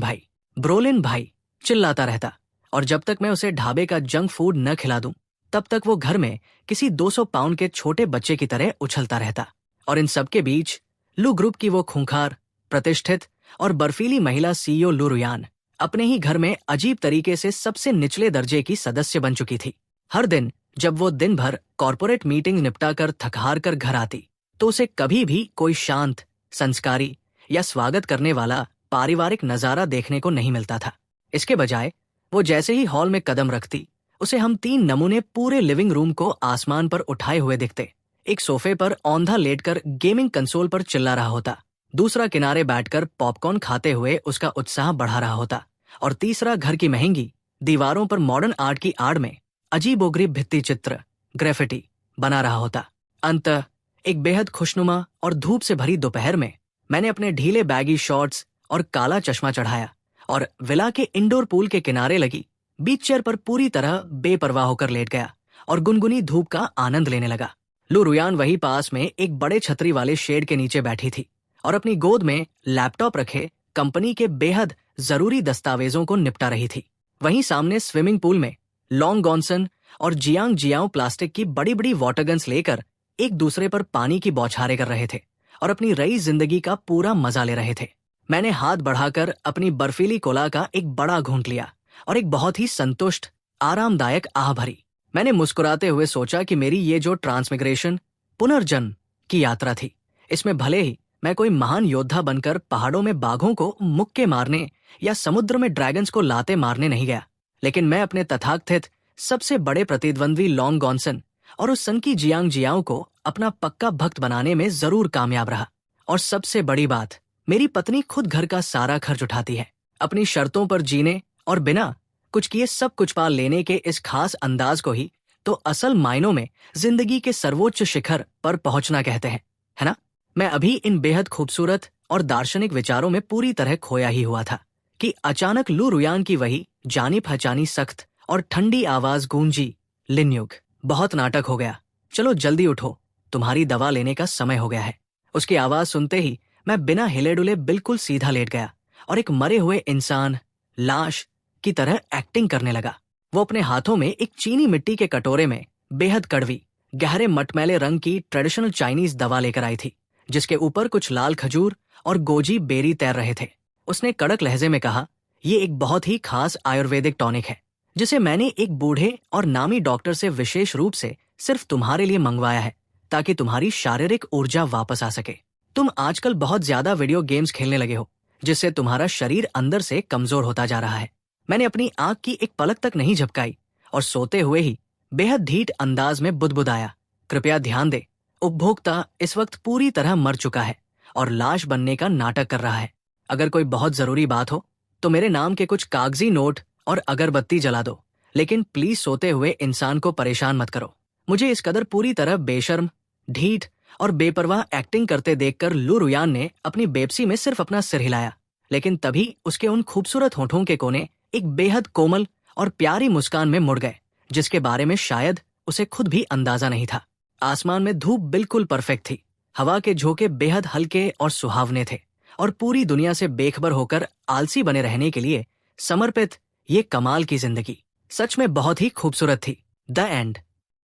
Speaker 1: भाई चिल्लाता रहता, और जब तक मैं उसे ढाबे का जंक फूड न खिला दूं, तब तक वो घर में किसी 200 पाउंड के छोटे बच्चे की तरह उछलता रहता। और इन सबके बीच लू ग्रुप की वो खूंखार, प्रतिष्ठित और बर्फीली महिला सीईओ लू रुयान अपने ही घर में अजीब तरीके से सबसे निचले दर्जे की सदस्य बन चुकी थी। हर दिन जब वो दिन भर कॉर्पोरेट मीटिंग निपटा कर थक हार कर घर आती, तो उसे कभी भी कोई शांत, संस्कारी या स्वागत करने वाला पारिवारिक नजारा देखने को नहीं मिलता था। इसके बजाय वो जैसे ही हॉल में कदम रखती, उसे हम 3 नमूने पूरे लिविंग रूम को आसमान पर उठाए हुए दिखते। एक सोफे पर औंधा लेटकर गेमिंग कंसोल पर चिल्ला रहा होता, दूसरा किनारे बैठकर पॉपकॉर्न खाते हुए उसका उत्साह बढ़ा रहा होता, और तीसरा घर की महंगी दीवारों पर मॉडर्न आर्ट की आड़ में अजीबोगरीब भित्ति चित्र, ग्रेफिटी बना रहा होता। अंततः एक बेहद खुशनुमा और धूप से भरी दोपहर में मैंने अपने ढीले बैगी शॉर्ट्स और काला चश्मा चढ़ाया और विला के इंडोर पूल के किनारे लगी बीच चेयर पर पूरी तरह बेपरवाह होकर लेट गया और गुनगुनी धूप का आनंद लेने लगा। लू रुयान वही पास में एक बड़े छतरी वाले शेड के नीचे बैठी थी और अपनी गोद में लैपटॉप रखे कंपनी के बेहद जरूरी दस्तावेजों को निपटा रही थी। वहीं सामने स्विमिंग पूल में लॉन्ग गॉनसन और जियांग जियाओ प्लास्टिक की बड़ी बड़ी वाटर गन्स लेकर एक दूसरे पर पानी की बौछारें कर रहे थे और अपनी रई जिंदगी का पूरा मजा ले रहे थे। मैंने हाथ बढ़ाकर अपनी बर्फीली कोला का एक बड़ा घूंट लिया और एक बहुत ही संतुष्ट, आरामदायक आह भरी। मैंने मुस्कुराते हुए सोचा कि मेरी ये जो ट्रांसमिग्रेशन, पुनर्जन्म की यात्रा थी, इसमें भले ही मैं कोई महान योद्धा बनकर पहाड़ों में बाघों को मुक्के मारने या समुद्र में ड्रैगन्स को लाते मारने नहीं गया, लेकिन मैं अपने तथाकथित सबसे बड़े प्रतिद्वंद्वी लॉन्ग गॉनसन और उस सन की जियांग जियाओ को अपना पक्का भक्त बनाने में जरूर कामयाब रहा। और सबसे बड़ी बात, मेरी पत्नी खुद घर का सारा खर्च उठाती है। अपनी शर्तों पर जीने और बिना कुछ किए सब कुछ पा लेने के इस खास अंदाज को ही तो असल मायनों में जिंदगी के सर्वोच्च शिखर पर पहुंचना कहते हैं, है ना? मैं अभी इन बेहद खूबसूरत और दार्शनिक विचारों में पूरी तरह खोया ही हुआ था कि अचानक लू रुयान की वही जानी पहचानी सख्त और ठंडी आवाज गूंजी, लिन्युग, बहुत नाटक हो गया, चलो जल्दी उठो, तुम्हारी दवा लेने का समय हो गया है। उसकी आवाज सुनते ही मैं बिना हिले डुले बिल्कुल सीधा लेट गया और एक मरे हुए इंसान, लाश की तरह एक्टिंग करने लगा। वो अपने हाथों में एक चीनी मिट्टी के कटोरे में बेहद कड़वी, गहरे मटमैले रंग की ट्रेडिशनल चाइनीज दवा लेकर आई थी, जिसके ऊपर कुछ लाल खजूर और गोजी बेरी तैर रहे थे। उसने कड़क लहजे में कहा, ये एक बहुत ही खास आयुर्वेदिक टॉनिक है जिसे मैंने एक बूढ़े और नामी डॉक्टर से विशेष रूप से सिर्फ तुम्हारे लिए मंगवाया है ताकि तुम्हारी शारीरिक ऊर्जा वापस आ सके। तुम आजकल बहुत ज्यादा वीडियो गेम्स खेलने लगे हो जिससे तुम्हारा शरीर अंदर से कमजोर होता जा रहा है। मैंने अपनी आंख की एक पलक तक नहीं झपकाई और सोते हुए ही बेहद ढीठ अंदाज में बुदबुदाया, कृपया ध्यान दे, उपभोक्ता इस वक्त पूरी तरह मर चुका है और लाश बनने का नाटक कर रहा है। अगर कोई बहुत जरूरी बात हो तो मेरे नाम के कुछ कागजी नोट और अगरबत्ती जला दो, लेकिन प्लीज सोते हुए इंसान को परेशान मत करो। मुझे इस कदर पूरी तरह बेशर्म, ढीठ और बेपरवाह एक्टिंग करते देखकर लू रुयान ने अपनी बेबसी में सिर्फ अपना सिर हिलाया, लेकिन तभी उसके उन खूबसूरत होठों के कोने एक बेहद कोमल और प्यारी मुस्कान में मुड़ गए जिसके बारे में शायद उसे खुद भी अंदाजा नहीं था। आसमान में धूप बिल्कुल परफेक्ट थी, हवा के झोंके बेहद हल्के और सुहावने थे और पूरी दुनिया से बेखबर होकर आलसी बने रहने के लिए समर्पित ये कमाल की जिंदगी सच में बहुत ही खूबसूरत थी। The end.